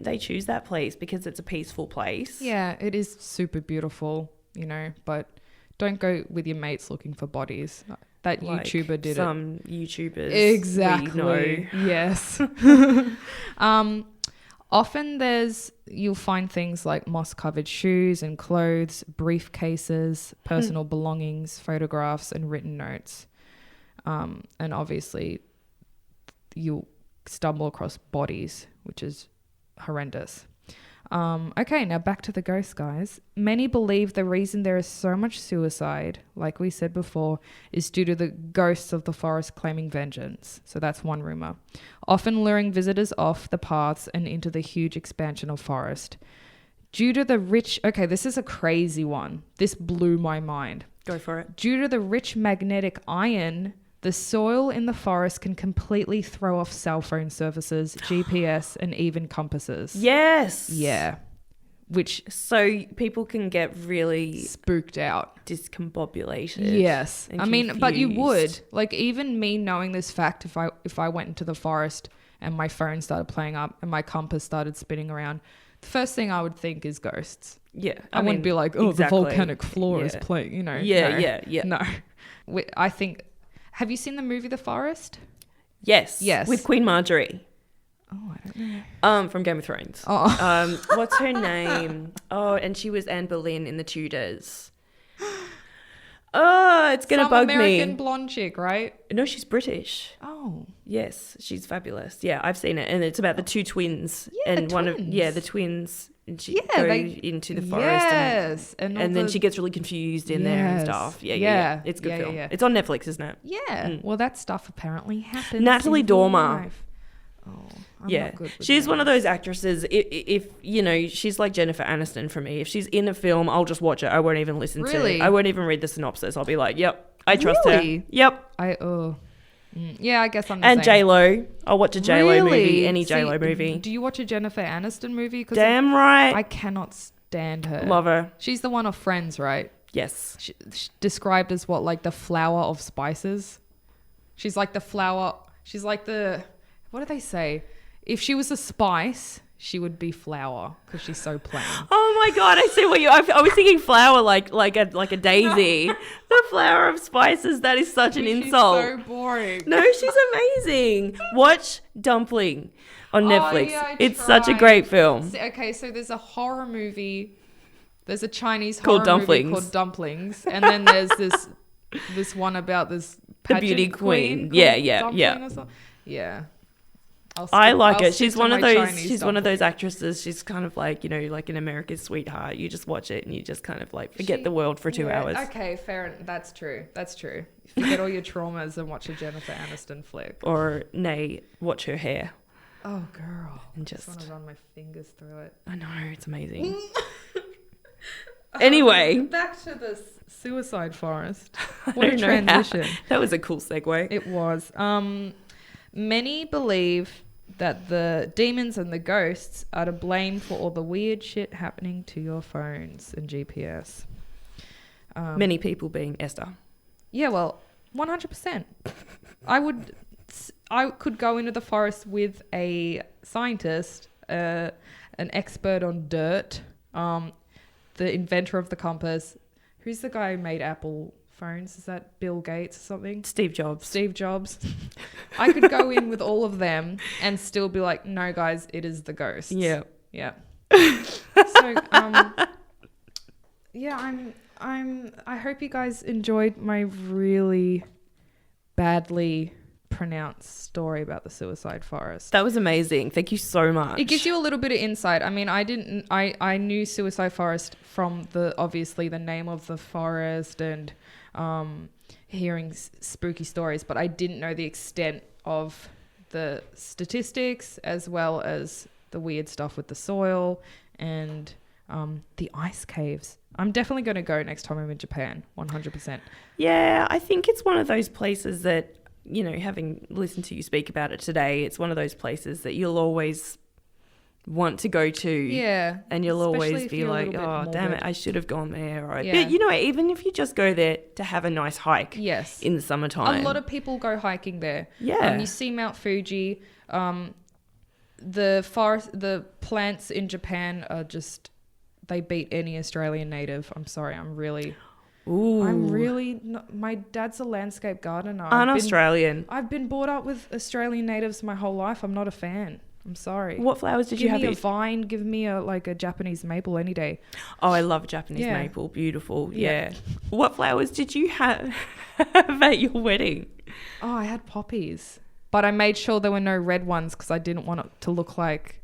[SPEAKER 1] they choose that place because it's a peaceful place.
[SPEAKER 2] Yeah, it is super beautiful, but don't go with your mates looking for bodies. That like YouTuber did
[SPEAKER 1] some YouTubers.
[SPEAKER 2] Exactly. Yes. Often you'll find things like moss-covered shoes and clothes, briefcases, personal belongings, photographs, and written notes. And obviously you'll stumble across bodies, which is horrendous. Okay, now back to the ghosts, guys. Many believe the reason there is so much suicide, like we said before, is due to the ghosts of the forest claiming vengeance. So that's one rumor. Often luring visitors off the paths and into the huge expansion of forest. Due to the rich... Okay, this is a crazy one. This blew my mind.
[SPEAKER 1] Go for it.
[SPEAKER 2] Due to the rich magnetic iron... The soil in the forest can completely throw off cell phone services, GPS, and even compasses.
[SPEAKER 1] Yes.
[SPEAKER 2] Yeah.
[SPEAKER 1] So people can get really
[SPEAKER 2] spooked out,
[SPEAKER 1] discombobulated.
[SPEAKER 2] Yes. I mean,
[SPEAKER 1] confused.
[SPEAKER 2] but you would. Like, even me knowing this fact, if I went into the forest and my phone started playing up and my compass started spinning around, the first thing I would think is ghosts.
[SPEAKER 1] Yeah.
[SPEAKER 2] I wouldn't be like, oh, exactly. The volcanic floor is playing,
[SPEAKER 1] Yeah.
[SPEAKER 2] No. I think... Have you seen the movie The Forest?
[SPEAKER 1] Yes.
[SPEAKER 2] Yes.
[SPEAKER 1] With Queen Marjorie.
[SPEAKER 2] Oh, I don't know.
[SPEAKER 1] From Game of Thrones.
[SPEAKER 2] Oh.
[SPEAKER 1] What's her name? Oh, and she was Anne Boleyn in The Tudors. Oh, it's going to bug
[SPEAKER 2] American
[SPEAKER 1] me.
[SPEAKER 2] American blonde chick, right?
[SPEAKER 1] No, she's British.
[SPEAKER 2] Oh.
[SPEAKER 1] Yes, she's fabulous. Yeah, I've seen it. And it's about the two twins.
[SPEAKER 2] Yeah,
[SPEAKER 1] and the twins. And she goes into the forest.
[SPEAKER 2] Yes.
[SPEAKER 1] And then she gets really confused in there and stuff. Yeah. It's a good film. Yeah. It's on Netflix, isn't it?
[SPEAKER 2] Yeah. Well, that stuff apparently happens.
[SPEAKER 1] Natalie Dormer.
[SPEAKER 2] Oh,
[SPEAKER 1] I'm not good with she's names. One of those actresses. If she's like Jennifer Aniston for me. If she's in a film, I'll just watch it. I won't even listen to it. I won't even read the synopsis. I'll be like, yep, I trust her. Yep.
[SPEAKER 2] Yeah, I guess I'm the
[SPEAKER 1] and
[SPEAKER 2] same.
[SPEAKER 1] J-Lo. I'll watch a J-Lo movie. Any J-Lo movie.
[SPEAKER 2] Do you watch a Jennifer Aniston movie?
[SPEAKER 1] Damn right.
[SPEAKER 2] I cannot stand her.
[SPEAKER 1] Love her.
[SPEAKER 2] She's the one of Friends, right?
[SPEAKER 1] Yes.
[SPEAKER 2] She described as what, like the flower of spices. She's like the flower. She's like the, what do they say? If she was a spice, she would be flour because she's so plain.
[SPEAKER 1] Oh my God, I see what you. I was thinking flower like a daisy. No. The flower of spices. That is such an insult.
[SPEAKER 2] She's so boring.
[SPEAKER 1] No, she's amazing. Watch Dumpling on Netflix.
[SPEAKER 2] Yeah,
[SPEAKER 1] it's such a great film.
[SPEAKER 2] Okay, so there's a horror movie. There's a Chinese
[SPEAKER 1] called
[SPEAKER 2] horror movie
[SPEAKER 1] Dumplings.
[SPEAKER 2] called Dumplings, and then there's this one about this pageant
[SPEAKER 1] beauty queen.
[SPEAKER 2] called
[SPEAKER 1] Yeah.
[SPEAKER 2] Dumpling or something. Yeah.
[SPEAKER 1] I like it.
[SPEAKER 2] She's one
[SPEAKER 1] of those actresses. She's kind of like, you know, like an America's sweetheart. You just watch it and you just kind of like forget the world for 2 hours.
[SPEAKER 2] Okay, fair. That's true. Forget all your traumas and watch a Jennifer Aniston flick.
[SPEAKER 1] Or nay, watch her hair.
[SPEAKER 2] Oh, girl.
[SPEAKER 1] And just
[SPEAKER 2] want to run my fingers through it.
[SPEAKER 1] I know, it's amazing. Anyway.
[SPEAKER 2] Back to the suicide forest. What a transition.
[SPEAKER 1] That was a cool segue.
[SPEAKER 2] It was. Many believe that the demons and the ghosts are to blame for all the weird shit happening to your phones and GPS.
[SPEAKER 1] Many people being Esther.
[SPEAKER 2] Yeah, well, 100%. I could go into the forest with a scientist, an expert on dirt, the inventor of the compass. Who's the guy who made Apple phones? Is that Bill Gates or something?
[SPEAKER 1] Steve Jobs.
[SPEAKER 2] I could go in with all of them and still be like, no, guys, it is the ghosts.
[SPEAKER 1] Yeah.
[SPEAKER 2] So, yeah, I hope you guys enjoyed my really badly pronounced story about the suicide forest.
[SPEAKER 1] That was amazing. Thank you so much.
[SPEAKER 2] It gives you a little bit of insight. I mean, I knew suicide forest from obviously the name of the forest and hearing spooky stories, but I didn't know the extent of the statistics as well as the weird stuff with the soil and the ice caves. I'm definitely going to go next time I'm in Japan, 100%.
[SPEAKER 1] Yeah, I think it's one of those places that, you know, having listened to you speak about it today, it's one of those places that you'll always want to go to. Yeah. And you'll always be like, oh, damn it, I should have gone there. Right? Yeah. But, you know, even if you just go there to have a nice hike in the summertime.
[SPEAKER 2] A lot of people go hiking there.
[SPEAKER 1] Yeah.
[SPEAKER 2] You see Mount Fuji. The plants in Japan are just, they beat any Australian native. I'm sorry, my dad's a landscape gardener.
[SPEAKER 1] Australian.
[SPEAKER 2] I've been brought up with Australian natives my whole life. I'm not a fan. I'm sorry.
[SPEAKER 1] What flowers did you have?
[SPEAKER 2] Give me a vine. Give me a Japanese maple any day.
[SPEAKER 1] Oh, I love Japanese maple. Beautiful. Yeah. What flowers did you have at your wedding?
[SPEAKER 2] Oh, I had poppies. But I made sure there were no red ones because I didn't want it to look like...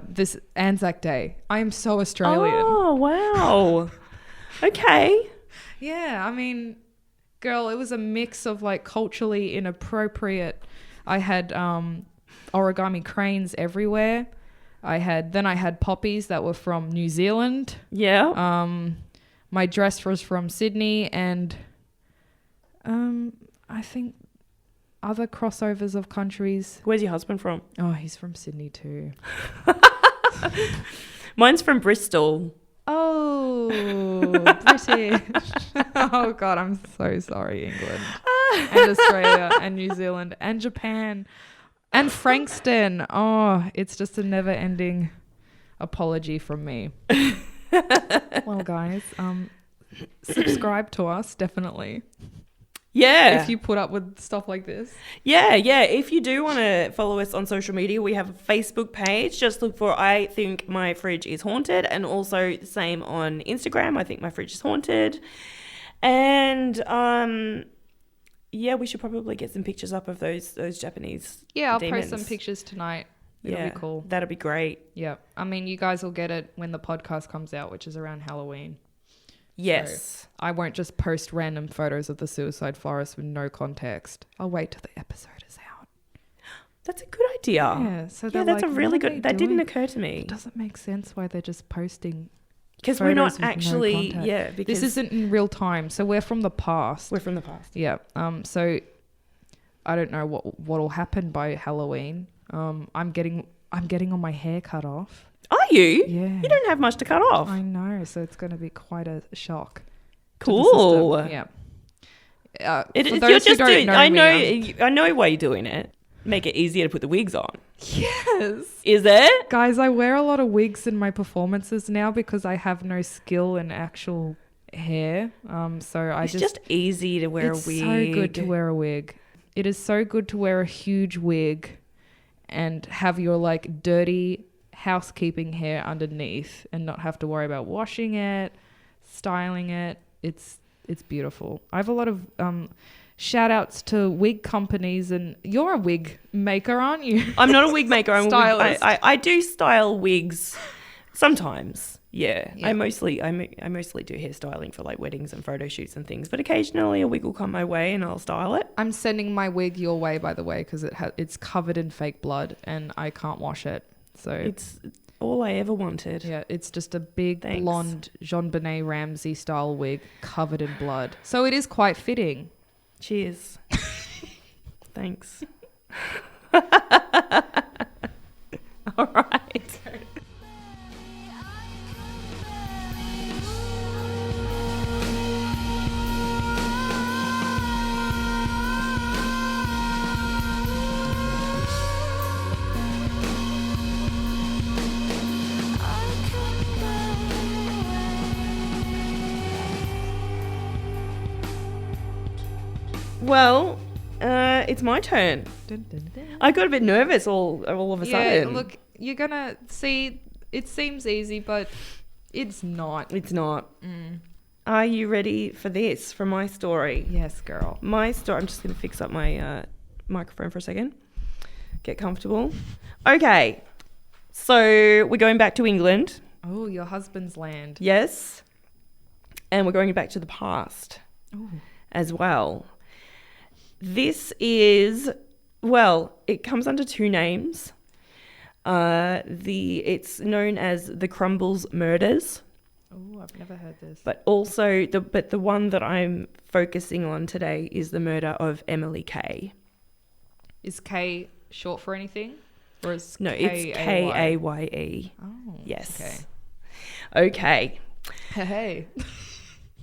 [SPEAKER 2] this Anzac Day. I am so Australian.
[SPEAKER 1] Oh, wow. Okay.
[SPEAKER 2] Yeah, I mean, girl, it was a mix of like culturally inappropriate. I had origami cranes everywhere. I had poppies that were from New Zealand.
[SPEAKER 1] Yeah.
[SPEAKER 2] My dress was from Sydney and I think other crossovers of countries.
[SPEAKER 1] Where's your husband from?
[SPEAKER 2] Oh, he's from Sydney too.
[SPEAKER 1] Mine's from Bristol.
[SPEAKER 2] Oh, British. Oh, God, I'm so sorry, England. And Australia and New Zealand and Japan and Frankston. Oh, it's just a never-ending apology from me. Well, guys, subscribe to us, definitely.
[SPEAKER 1] Yeah.
[SPEAKER 2] If you put up with stuff like this.
[SPEAKER 1] Yeah. If you do want to follow us on social media, we have a Facebook page. Just look for I Think My Fridge Is Haunted. And also the same on Instagram. I Think My Fridge Is Haunted. And we should probably get some pictures up of those Japanese
[SPEAKER 2] I'll
[SPEAKER 1] demons.
[SPEAKER 2] post some pictures tonight. It'll be cool.
[SPEAKER 1] That'll be great.
[SPEAKER 2] Yeah. I mean, you guys will get it when the podcast comes out, which is around Halloween.
[SPEAKER 1] Yes.
[SPEAKER 2] So I won't just post random photos of the suicide forest with no context. I'll wait till the episode is out.
[SPEAKER 1] That's a good idea.
[SPEAKER 2] Yeah, so that's
[SPEAKER 1] like, a really good... That didn't occur to me.
[SPEAKER 2] It doesn't make sense why they're just posting
[SPEAKER 1] because we're not actually... because
[SPEAKER 2] this isn't in real time. So we're from the past.
[SPEAKER 1] We're from the past.
[SPEAKER 2] Yeah. So I don't know what'll happen by Halloween. I'm getting all my hair cut off.
[SPEAKER 1] Are you?
[SPEAKER 2] Yeah.
[SPEAKER 1] You don't have much to cut off.
[SPEAKER 2] I know, so it's going to be quite a shock.
[SPEAKER 1] Cool.
[SPEAKER 2] To the system. Yeah.
[SPEAKER 1] You're just doing. I know why you're doing it. Make it easier to put the wigs on.
[SPEAKER 2] Yes.
[SPEAKER 1] Is it?
[SPEAKER 2] Guys, I wear a lot of wigs in my performances now because I have no skill in actual hair. It's
[SPEAKER 1] just easy to wear a wig.
[SPEAKER 2] It's so good to wear a wig. It is so good to wear a huge wig and have your like dirty housekeeping hair underneath and not have to worry about washing it, styling it. It's beautiful. I have a lot of shout outs to wig companies, and you're a wig maker, aren't you?
[SPEAKER 1] I'm not a wig maker. I'm
[SPEAKER 2] Stylist.
[SPEAKER 1] I do style wigs sometimes. Yeah.
[SPEAKER 2] Yeah.
[SPEAKER 1] I mostly do hairstyling for like weddings and photo shoots and things, but occasionally a wig will come my way and I'll style it.
[SPEAKER 2] I'm sending my wig your way, by the way, because it's covered in fake blood and I can't wash it. So
[SPEAKER 1] it's all I ever wanted.
[SPEAKER 2] Yeah, it's just a big
[SPEAKER 1] Thanks.
[SPEAKER 2] blonde Jean-Benet Ramsey style wig covered in blood. So it is quite fitting.
[SPEAKER 1] Cheers. Thanks. All right. Well, it's my turn.
[SPEAKER 2] Dun, dun, dun.
[SPEAKER 1] I got a bit nervous all of a
[SPEAKER 2] Yeah,
[SPEAKER 1] sudden.
[SPEAKER 2] look, you're going to see, it seems easy, but it's not.
[SPEAKER 1] It's not. Are you ready for this, for my story?
[SPEAKER 2] Yes, girl.
[SPEAKER 1] My story. I'm just going to fix up my microphone for a second. Get comfortable. Okay. So we're going back to England.
[SPEAKER 2] Oh, your husband's land.
[SPEAKER 1] Yes. And we're going back to the past as well. This is, well, it comes under two names. It's known as the Crumbles murders.
[SPEAKER 2] Oh, I've never heard this.
[SPEAKER 1] But also, the one that I'm focusing on today is the murder of Emily Kay.
[SPEAKER 2] Is K short for anything? Or is
[SPEAKER 1] No, it's Kaye.
[SPEAKER 2] Oh,
[SPEAKER 1] yes. Okay.
[SPEAKER 2] Hey.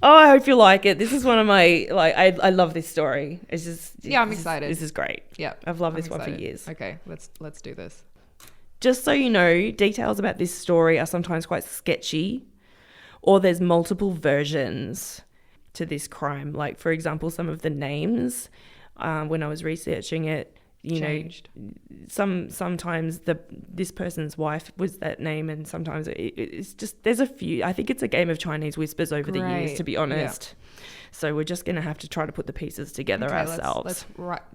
[SPEAKER 1] Oh, I hope you like it. This is one of my, I love this story. It's just...
[SPEAKER 2] Yeah, I'm excited.
[SPEAKER 1] This is great.
[SPEAKER 2] Yeah.
[SPEAKER 1] I've loved
[SPEAKER 2] I'm
[SPEAKER 1] this one for
[SPEAKER 2] excited.
[SPEAKER 1] years.
[SPEAKER 2] Okay, let's do this.
[SPEAKER 1] Just so you know, details about this story are sometimes quite sketchy, or there's multiple versions to this crime. Like, for example, some of the names, when I was researching it,
[SPEAKER 2] Changed.
[SPEAKER 1] Sometimes this person's wife was that name, and sometimes it's just, there's a few. I think it's a game of Chinese whispers over the years, to be honest. Yeah. So we're just going to have to try to put the pieces together ourselves.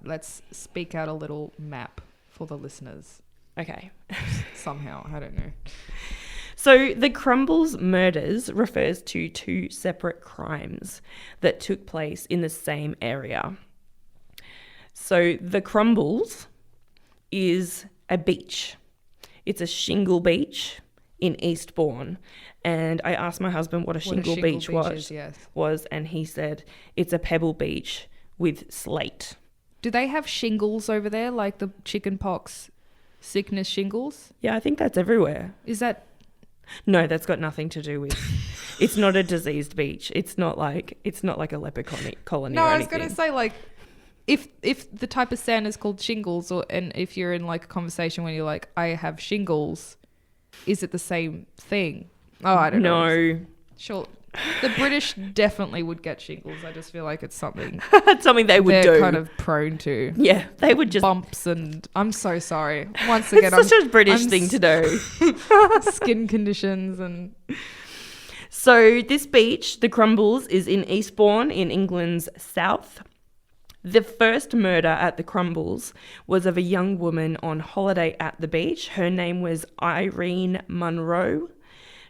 [SPEAKER 2] Let's speak out a little map for the listeners.
[SPEAKER 1] Okay.
[SPEAKER 2] Somehow, I don't know.
[SPEAKER 1] So the Crumbles murders refers to two separate crimes that took place in the same area. So the Crumbles is a beach. It's a shingle beach in Eastbourne. And I asked my husband what a shingle beach was, and he said it's a pebble beach with slate.
[SPEAKER 2] Do they have shingles over there, like the chicken pox sickness shingles?
[SPEAKER 1] Yeah, I think that's everywhere.
[SPEAKER 2] Is that...
[SPEAKER 1] No, that's got nothing to do with... It's not a diseased beach. It's not like a leper colony
[SPEAKER 2] No,
[SPEAKER 1] or
[SPEAKER 2] I was
[SPEAKER 1] anything.
[SPEAKER 2] going to say, like, if the type of sand is called shingles, and if you're in like a conversation where you're like, I have shingles, is it the same thing? Oh, I don't know.
[SPEAKER 1] No.
[SPEAKER 2] Sure. The British definitely would get shingles. I just feel like it's something
[SPEAKER 1] It's something they would do.
[SPEAKER 2] They're kind of prone to.
[SPEAKER 1] Yeah, they would just...
[SPEAKER 2] Bumps and... I'm so sorry. Once again,
[SPEAKER 1] it's such a British thing to do.
[SPEAKER 2] Skin conditions and...
[SPEAKER 1] So this beach, the Crumbles, is in Eastbourne in England's south. The first murder at the Crumbles was of a young woman on holiday at the beach. Her name was Irene Munro.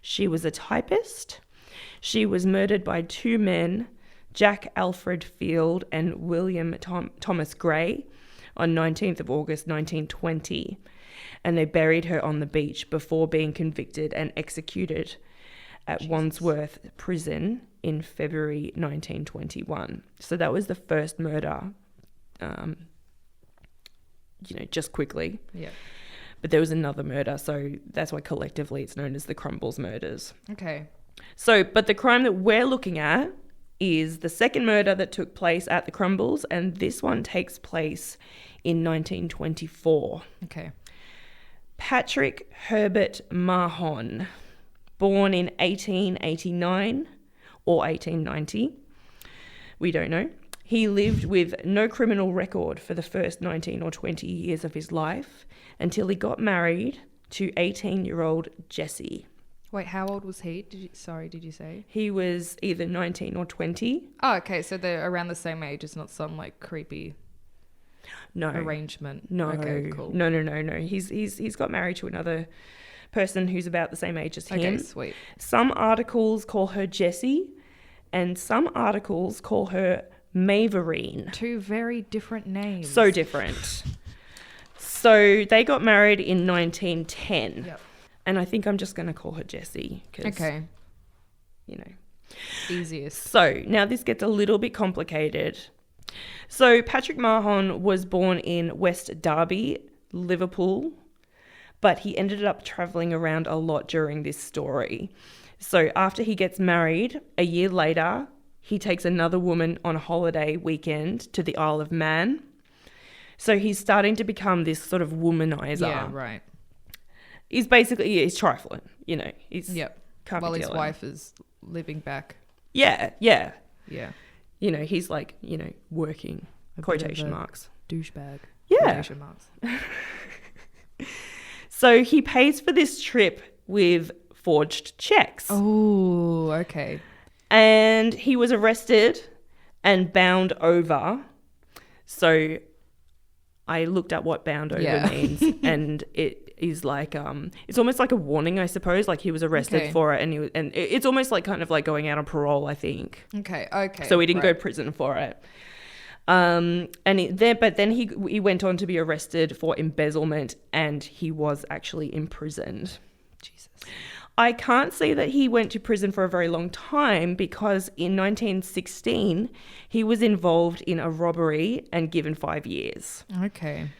[SPEAKER 1] She was a typist. She was murdered by two men, Jack Alfred Field and William Thomas Gray, on 19th of August 1920. And they buried her on the beach before being convicted and executed at Wandsworth Prison in February 1921. So that was the first murder, just quickly.
[SPEAKER 2] Yeah.
[SPEAKER 1] But there was another murder, so that's why collectively it's known as the Crumbles murders.
[SPEAKER 2] Okay.
[SPEAKER 1] So, but the crime that we're looking at is the second murder that took place at the Crumbles, and this one takes place in 1924.
[SPEAKER 2] Okay.
[SPEAKER 1] Patrick Herbert Mahon, born in 1889 or 1890. We don't know. He lived with no criminal record for the first 19 or 20 years of his life until he got married to 18-year-old Jessie.
[SPEAKER 2] Wait, how old was he? Did you say?
[SPEAKER 1] He was either 19 or 20.
[SPEAKER 2] Oh, okay. So they're around the same age. It's not some like creepy
[SPEAKER 1] No.
[SPEAKER 2] arrangement.
[SPEAKER 1] No.
[SPEAKER 2] Okay, cool.
[SPEAKER 1] No. He's got married to another person who's about the same age as him.
[SPEAKER 2] Okay, sweet.
[SPEAKER 1] Some articles call her Jessie and some articles call her Mofardin.
[SPEAKER 2] Two very different names.
[SPEAKER 1] So different. So they got married in 1910.
[SPEAKER 2] Yep.
[SPEAKER 1] And I think I'm just going to call her Jessie.
[SPEAKER 2] Okay.
[SPEAKER 1] You know.
[SPEAKER 2] Easiest.
[SPEAKER 1] So now this gets a little bit complicated. So Patrick Mahon was born in West Derby, Liverpool, but he ended up travelling around a lot during this story. So after he gets married, a year later, he takes another woman on a holiday weekend to the Isle of Man. So he's starting to become this sort of womanizer.
[SPEAKER 2] Yeah, right.
[SPEAKER 1] He's he's trifling, you know. He's
[SPEAKER 2] Yep.
[SPEAKER 1] can't
[SPEAKER 2] While
[SPEAKER 1] be
[SPEAKER 2] his
[SPEAKER 1] dealing.
[SPEAKER 2] wife is living back.
[SPEAKER 1] Yeah.
[SPEAKER 2] Yeah.
[SPEAKER 1] You know, he's like, you know, working,
[SPEAKER 2] A bit of
[SPEAKER 1] quotation
[SPEAKER 2] a
[SPEAKER 1] marks.
[SPEAKER 2] Douchebag.
[SPEAKER 1] Yeah.
[SPEAKER 2] Quotation marks.
[SPEAKER 1] So he pays for this trip with forged checks.
[SPEAKER 2] Oh, okay.
[SPEAKER 1] And he was arrested and bound over. So I looked at what bound over means, and it is like it's almost like a warning, I suppose. Like he was arrested for it, and it's almost like kind of like going out on parole, I think.
[SPEAKER 2] Okay.
[SPEAKER 1] So he didn't go to prison for it. But then he went on to be arrested for embezzlement, and he was actually imprisoned.
[SPEAKER 2] Jesus.
[SPEAKER 1] I can't see that he went to prison for a very long time because in 1916 he was involved in a robbery and given 5 years.
[SPEAKER 2] Okay.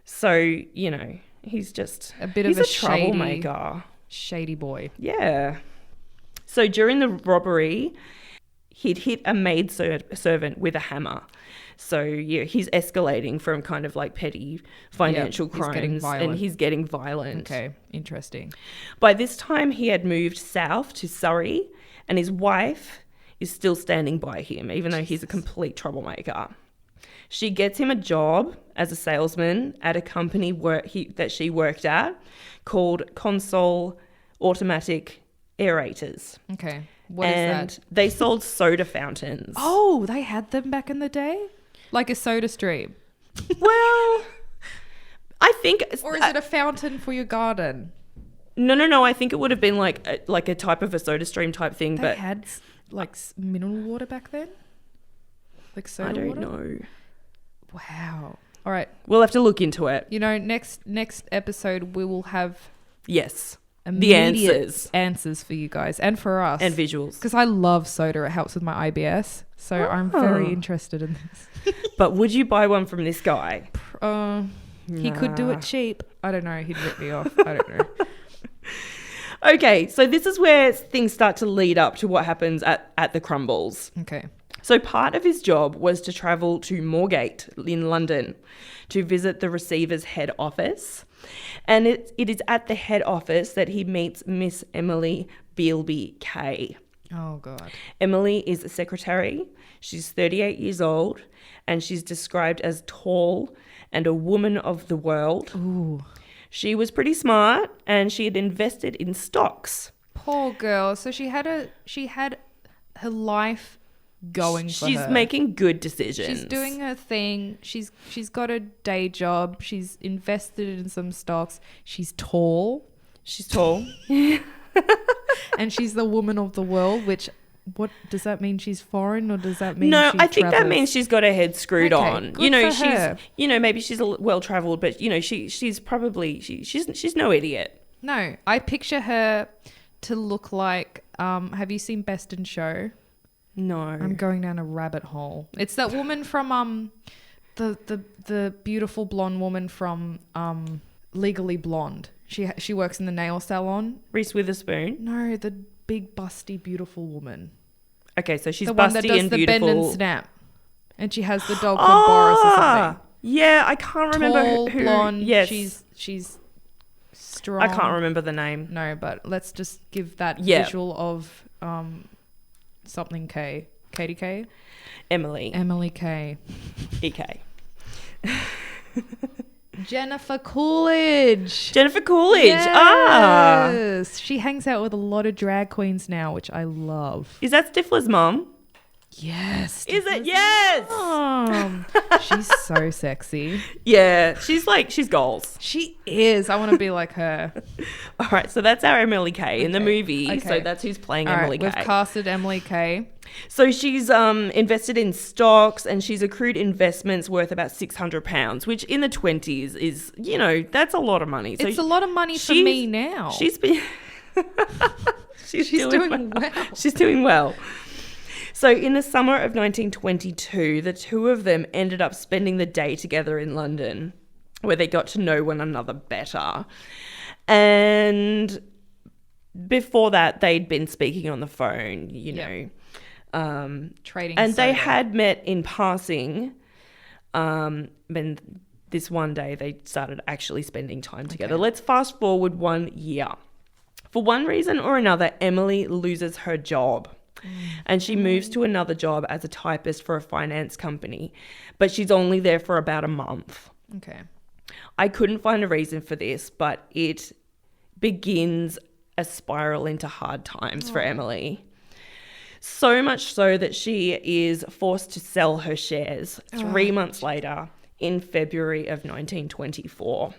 [SPEAKER 1] So, you know, he's
[SPEAKER 2] a
[SPEAKER 1] troublemaker.
[SPEAKER 2] Shady boy.
[SPEAKER 1] Yeah. So during the robbery, he'd hit a maid servant with a hammer. So, yeah, he's escalating from kind of like petty financial crimes, and he's getting violent.
[SPEAKER 2] Okay, interesting.
[SPEAKER 1] By this time, he had moved south to Surrey, and his wife is still standing by him, even though he's a complete troublemaker. She gets him a job as a salesman at a company that she worked at called Console Automatic Aerators.
[SPEAKER 2] Okay. What is that?
[SPEAKER 1] And they sold soda fountains.
[SPEAKER 2] Oh, they had them back in the day? Like a soda stream?
[SPEAKER 1] Well, I think...
[SPEAKER 2] Or is it a fountain for your garden?
[SPEAKER 1] No. I think it would have been like a type of a soda stream type thing.
[SPEAKER 2] They had like mineral water back then? Like soda water?
[SPEAKER 1] I don't know.
[SPEAKER 2] Wow. All right.
[SPEAKER 1] We'll have to look into it.
[SPEAKER 2] You know, next episode we will have...
[SPEAKER 1] Yes. The
[SPEAKER 2] answers for you guys and for us.
[SPEAKER 1] And visuals.
[SPEAKER 2] Because I love soda. It helps with my IBS. So I'm very interested in this.
[SPEAKER 1] But would you buy one from this guy?
[SPEAKER 2] He could do it cheap. I don't know. He'd rip me off. I don't know.
[SPEAKER 1] Okay, so this is where things start to lead up to what happens at the Crumbles.
[SPEAKER 2] Okay.
[SPEAKER 1] So part of his job was to travel to Moorgate in London to visit the receiver's head office. And it is at the head office that he meets Miss Emily Beelby Kay.
[SPEAKER 2] Oh, God.
[SPEAKER 1] Emily is a secretary. She's 38 years old, and she's described as tall and a woman of the world.
[SPEAKER 2] Ooh.
[SPEAKER 1] She was pretty smart, and she had invested in stocks.
[SPEAKER 2] Poor girl. So she had her life going for her.
[SPEAKER 1] She's making good decisions.
[SPEAKER 2] She's doing her thing. She's got a day job. She's invested in some stocks. She's tall. And she's the woman of the world, which, what does that mean? She's foreign, or does that mean
[SPEAKER 1] no?
[SPEAKER 2] she
[SPEAKER 1] I think
[SPEAKER 2] travels?
[SPEAKER 1] that means she's got her head screwed on.
[SPEAKER 2] Good for her.
[SPEAKER 1] Maybe she's well traveled, but she's probably she's no idiot.
[SPEAKER 2] No, I picture her to look like. Have you seen Best in Show?
[SPEAKER 1] No,
[SPEAKER 2] I'm going down a rabbit hole. It's that woman from the beautiful blonde woman from Legally Blonde. She works in the nail salon.
[SPEAKER 1] Reese Witherspoon.
[SPEAKER 2] No, the big busty beautiful woman.
[SPEAKER 1] Okay, so she's
[SPEAKER 2] The
[SPEAKER 1] busty
[SPEAKER 2] one that does
[SPEAKER 1] and
[SPEAKER 2] the
[SPEAKER 1] beautiful.
[SPEAKER 2] bend and snap. And she has the dog called Boris or something.
[SPEAKER 1] Yeah, I can't remember
[SPEAKER 2] Tall,
[SPEAKER 1] who.
[SPEAKER 2] blonde.
[SPEAKER 1] Yes,
[SPEAKER 2] She's strong.
[SPEAKER 1] I can't remember the name.
[SPEAKER 2] No, but let's just give that
[SPEAKER 1] Yeah.
[SPEAKER 2] visual of something K. Katie K?
[SPEAKER 1] Emily
[SPEAKER 2] K.
[SPEAKER 1] EK.
[SPEAKER 2] Jennifer Coolidge.
[SPEAKER 1] Jennifer Coolidge.
[SPEAKER 2] Yes. She hangs out with a lot of drag queens now, which I love.
[SPEAKER 1] Is that Stifler's mom?
[SPEAKER 2] Yes.
[SPEAKER 1] Is it? Yes.
[SPEAKER 2] She's so sexy.
[SPEAKER 1] Yeah, she's goals.
[SPEAKER 2] She is. I want to be like her.
[SPEAKER 1] All right, so that's our Emily Kay in the movie.
[SPEAKER 2] Okay.
[SPEAKER 1] So that's who's playing
[SPEAKER 2] All
[SPEAKER 1] Emily
[SPEAKER 2] right,
[SPEAKER 1] Kay.
[SPEAKER 2] we've casted Emily Kay.
[SPEAKER 1] So she's invested in stocks and she's accrued investments worth about £600, which in the 20s is, that's a lot of money. So
[SPEAKER 2] It's a lot of money for me now.
[SPEAKER 1] She's been... she's doing well. She's doing well. So in the summer of 1922, the two of them ended up spending the day together in London, where they got to know one another better. And before that, they'd been speaking on the phone,
[SPEAKER 2] trading.
[SPEAKER 1] And they
[SPEAKER 2] soda.
[SPEAKER 1] had met in passing. And this one day, they started actually spending time together.
[SPEAKER 2] Okay.
[SPEAKER 1] Let's fast forward 1 year. For one reason or another, Emily loses her job. And she moves to another job as a typist for a finance company. But she's only there for about a month.
[SPEAKER 2] Okay.
[SPEAKER 1] I couldn't find a reason for this, but it begins a spiral into hard times for Emily. So much so that she is forced to sell her shares 3 months later in February of 1924.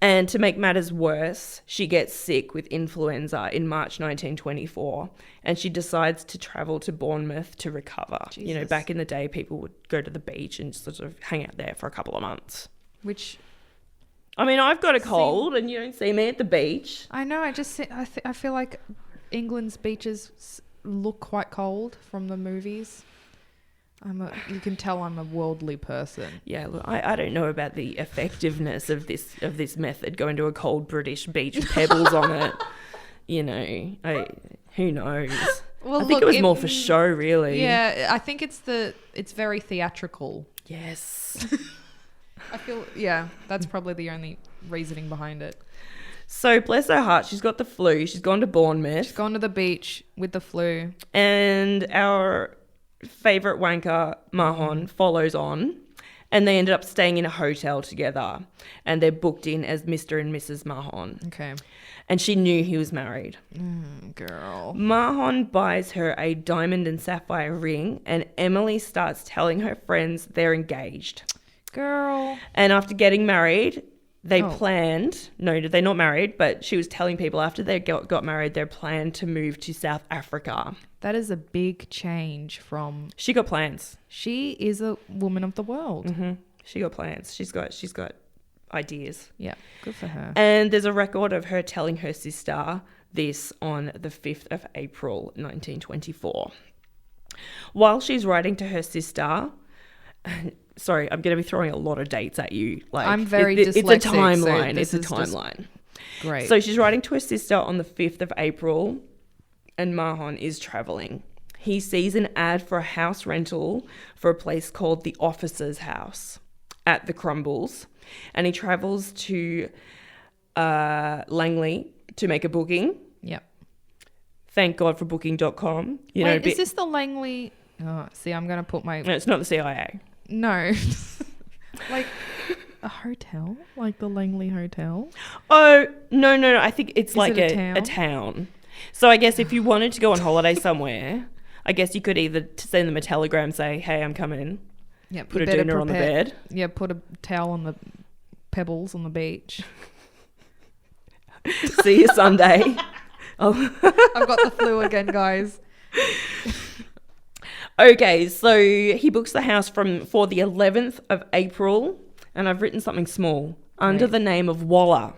[SPEAKER 1] And to make matters worse, she gets sick with influenza in March 1924, and she decides to travel to Bournemouth to recover.
[SPEAKER 2] Jesus.
[SPEAKER 1] Back in the day, people would go to the beach and sort of hang out there for a couple of months.
[SPEAKER 2] Which
[SPEAKER 1] I mean, I've got a cold, and you don't see me at the beach.
[SPEAKER 2] I know. I feel like England's beaches look quite cold from the movies. You can tell I'm a worldly person.
[SPEAKER 1] Yeah, look, I don't know about the effectiveness of this method. Going to a cold British beach with pebbles on it, who knows?
[SPEAKER 2] Well,
[SPEAKER 1] I think it was more for show, really.
[SPEAKER 2] Yeah, I think it's very theatrical.
[SPEAKER 1] Yes.
[SPEAKER 2] I feel that's probably the only reasoning behind it.
[SPEAKER 1] So bless her heart, she's got the flu. She's gone to Bournemouth.
[SPEAKER 2] She's gone to the beach with the flu,
[SPEAKER 1] And our favourite wanker, Mahon, follows on. And they ended up staying in a hotel together. And they're booked in as Mr. and Mrs. Mahon.
[SPEAKER 2] Okay.
[SPEAKER 1] And she knew he was married.
[SPEAKER 2] Girl.
[SPEAKER 1] Mahon buys her a diamond and sapphire ring. And Emily starts telling her friends they're engaged.
[SPEAKER 2] Girl.
[SPEAKER 1] And after getting married, they planned... No, they're not married, but she was telling people after they got married, they planned to move to South Africa.
[SPEAKER 2] That is a big change from...
[SPEAKER 1] She got plans.
[SPEAKER 2] She is a woman of the world.
[SPEAKER 1] Mm-hmm. She got plans. She's got ideas.
[SPEAKER 2] Yeah, good for her.
[SPEAKER 1] And there's a record of her telling her sister this on the 5th of April, 1924. While she's writing to her sister... Sorry, I'm going to be throwing a lot of dates at you.
[SPEAKER 2] I'm very dyslexic.
[SPEAKER 1] It's a timeline.
[SPEAKER 2] So
[SPEAKER 1] it's a timeline.
[SPEAKER 2] Great.
[SPEAKER 1] So she's writing to her sister on the 5th of April, and Mahon is travelling. He sees an ad for a house rental for a place called the Officer's House at the Crumbles, and he travels to Langley to make a booking.
[SPEAKER 2] Yep.
[SPEAKER 1] Thank God for booking.com.
[SPEAKER 2] Wait, is this the Langley... Oh, see, I'm going to put my...
[SPEAKER 1] No, it's not the CIA.
[SPEAKER 2] No. Like a hotel? Like the Langley Hotel?
[SPEAKER 1] Oh, no. I think it's like
[SPEAKER 2] it
[SPEAKER 1] a town. So I guess if you wanted to go on holiday somewhere, I guess you could either send them a telegram, say, hey, I'm coming.
[SPEAKER 2] Yeah,
[SPEAKER 1] Put a doona on the bed.
[SPEAKER 2] Yeah, put a towel on the pebbles on the beach.
[SPEAKER 1] See you Sunday.
[SPEAKER 2] I've got the flu again, guys.
[SPEAKER 1] Okay, so he books the house for the 11th of April, and I've written something small under the name of Waller.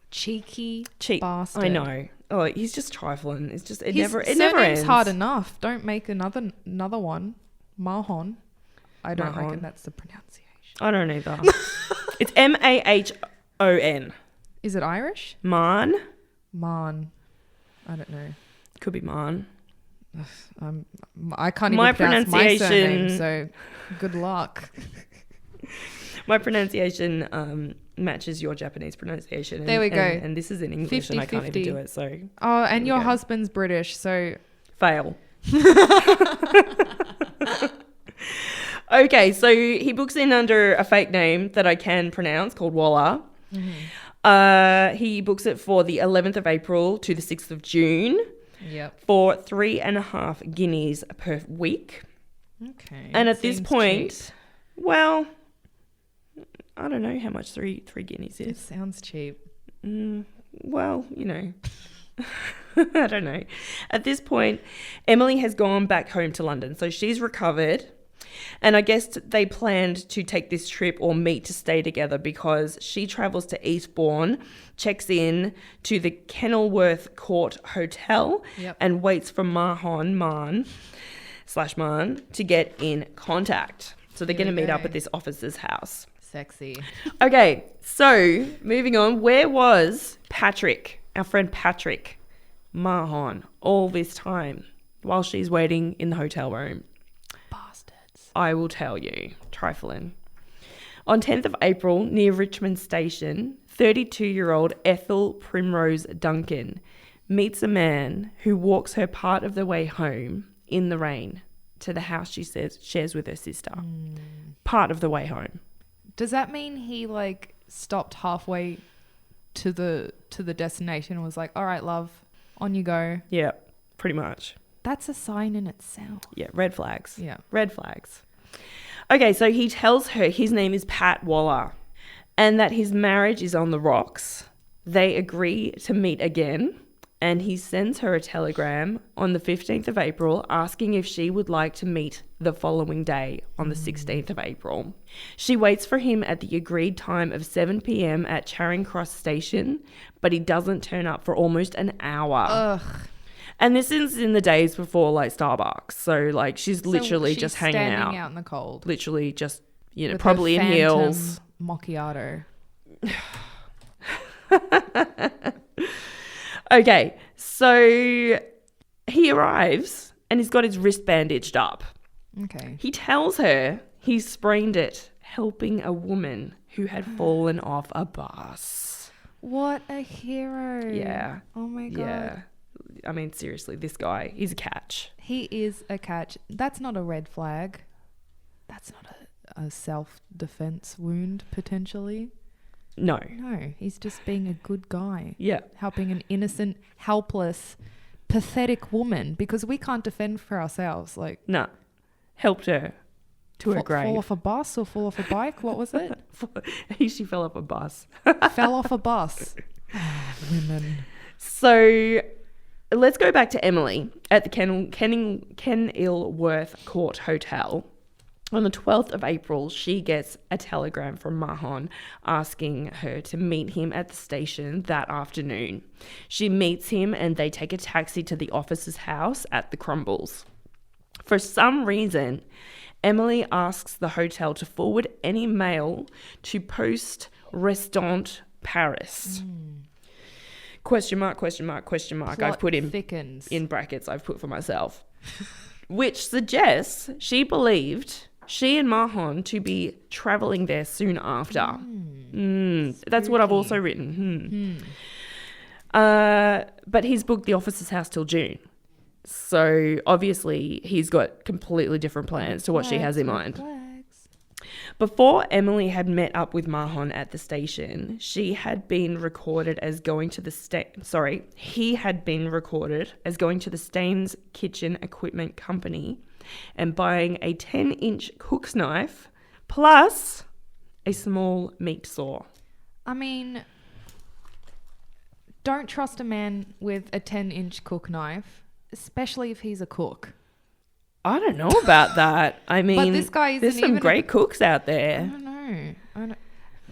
[SPEAKER 2] Cheeky bastard.
[SPEAKER 1] I know. Oh, he's just trifling. It's just it
[SPEAKER 2] His
[SPEAKER 1] never
[SPEAKER 2] surname's
[SPEAKER 1] ends.
[SPEAKER 2] hard enough. Don't make another one. Mahon. I don't
[SPEAKER 1] Mahon.
[SPEAKER 2] reckon that's the pronunciation.
[SPEAKER 1] I don't either. It's O-N.
[SPEAKER 2] Is it Irish?
[SPEAKER 1] Man.
[SPEAKER 2] Man. I don't know.
[SPEAKER 1] Could be Man.
[SPEAKER 2] I can't even
[SPEAKER 1] My
[SPEAKER 2] pronounce my surname,
[SPEAKER 1] pronunciation-
[SPEAKER 2] so good luck.
[SPEAKER 1] My pronunciation matches your Japanese pronunciation.
[SPEAKER 2] There we go.
[SPEAKER 1] And this is in English and I can't even
[SPEAKER 2] 50-50.
[SPEAKER 1] do it, so
[SPEAKER 2] Oh, and
[SPEAKER 1] we
[SPEAKER 2] your
[SPEAKER 1] go.
[SPEAKER 2] husband's British, so...
[SPEAKER 1] fail. Okay, so he books in under a fake name that I can pronounce called Walla. He books it for the 11th of April to the 6th of June
[SPEAKER 2] Yep.
[SPEAKER 1] for 3.5 guineas per week.
[SPEAKER 2] Okay.
[SPEAKER 1] And at this
[SPEAKER 2] seems
[SPEAKER 1] point,
[SPEAKER 2] cheap.
[SPEAKER 1] well, I don't know how much three guineas
[SPEAKER 2] It
[SPEAKER 1] is.
[SPEAKER 2] sounds cheap.
[SPEAKER 1] Well, you know, I don't know. At this point, Emily has gone back home to London. So she's recovered. And I guess they planned to take this trip or meet to stay together because she travels to Eastbourne, checks in to the Kenilworth Court Hotel
[SPEAKER 2] Yep.
[SPEAKER 1] and waits for Man to get in contact. So they're
[SPEAKER 2] Here
[SPEAKER 1] going to
[SPEAKER 2] we
[SPEAKER 1] meet up
[SPEAKER 2] go.
[SPEAKER 1] at this officer's house.
[SPEAKER 2] Sexy.
[SPEAKER 1] Okay, so moving on. Where was Patrick, our friend Patrick Mahon, all this time while she's waiting in the hotel room?
[SPEAKER 2] Bastards.
[SPEAKER 1] I will tell you. Trifling. On 10th of April, near Richmond Station, 32-year-old Ethel Primrose Duncan meets a man who walks her part of the way home in the rain to the house she says shares with her sister. Part of the way home.
[SPEAKER 2] Does that mean he like stopped halfway to the destination and was like, "All right, love, on you go"?
[SPEAKER 1] Yeah, pretty much.
[SPEAKER 2] That's a sign in itself.
[SPEAKER 1] Yeah, red flags.
[SPEAKER 2] Yeah.
[SPEAKER 1] Red flags. Okay, so he tells her his name is Pat Waller and that his marriage is on the rocks. They agree to meet again and he sends her a telegram on the 15th of April asking if she would like to meet the following day on the 16th of April. She waits for him at the agreed time of 7 p.m. at Charing Cross Station, but he doesn't turn up for almost an hour.
[SPEAKER 2] Ugh.
[SPEAKER 1] And this is in the days before like Starbucks. So like she's literally
[SPEAKER 2] she's
[SPEAKER 1] just hanging
[SPEAKER 2] standing
[SPEAKER 1] out.
[SPEAKER 2] in the cold.
[SPEAKER 1] Literally just, you know,
[SPEAKER 2] With
[SPEAKER 1] probably
[SPEAKER 2] her
[SPEAKER 1] in
[SPEAKER 2] phantom
[SPEAKER 1] heels.
[SPEAKER 2] Macchiato.
[SPEAKER 1] Okay, so he arrives and he's got his wrist bandaged up.
[SPEAKER 2] Okay.
[SPEAKER 1] He tells her he sprained it helping a woman who had fallen off a bus.
[SPEAKER 2] What a hero.
[SPEAKER 1] Yeah.
[SPEAKER 2] Oh my God.
[SPEAKER 1] Yeah. I mean, seriously, this guy, he's a catch.
[SPEAKER 2] He is a catch. That's not a red flag. That's not a self-defense wound, potentially.
[SPEAKER 1] No.
[SPEAKER 2] No, he's just being a good guy.
[SPEAKER 1] Yeah.
[SPEAKER 2] Helping an innocent, helpless, pathetic woman because we can't defend for ourselves. Like,
[SPEAKER 1] No. Helped her to her grave.
[SPEAKER 2] fall off a bus or fall off a bike? What was it?
[SPEAKER 1] She fell off a bus.
[SPEAKER 2] Fell off a bus. Women.
[SPEAKER 1] So let's go back to Emily at the Kenilworth Court Hotel. On the 12th of April, she gets a telegram from Mahon asking her to meet him at the station that afternoon. She meets him and they take a taxi to the officer's house at the Crumbles. For some reason, Emily asks the hotel to forward any mail to Poste Restante Paris. Question mark, question mark, question mark.
[SPEAKER 2] Plot
[SPEAKER 1] I've put
[SPEAKER 2] thickens.
[SPEAKER 1] in brackets, I've put for myself. Which suggests she believed she and Mahon to be travelling there soon after. That's what I've also written. But he's booked the officer's house till June. So obviously he's got completely different plans to what she has in mind.
[SPEAKER 2] Flags.
[SPEAKER 1] Before Emily had met up with Mahon at the station, he had been recorded as going to the Staines Kitchen Equipment Company and buying a 10-inch cook's knife plus a small meat saw.
[SPEAKER 2] I mean, don't trust a man with a 10-inch cook knife, especially if he's a cook.
[SPEAKER 1] I don't know about that. I mean,
[SPEAKER 2] this guy isn't
[SPEAKER 1] there's some
[SPEAKER 2] even
[SPEAKER 1] great cooks out
[SPEAKER 2] I
[SPEAKER 1] there.
[SPEAKER 2] don't know.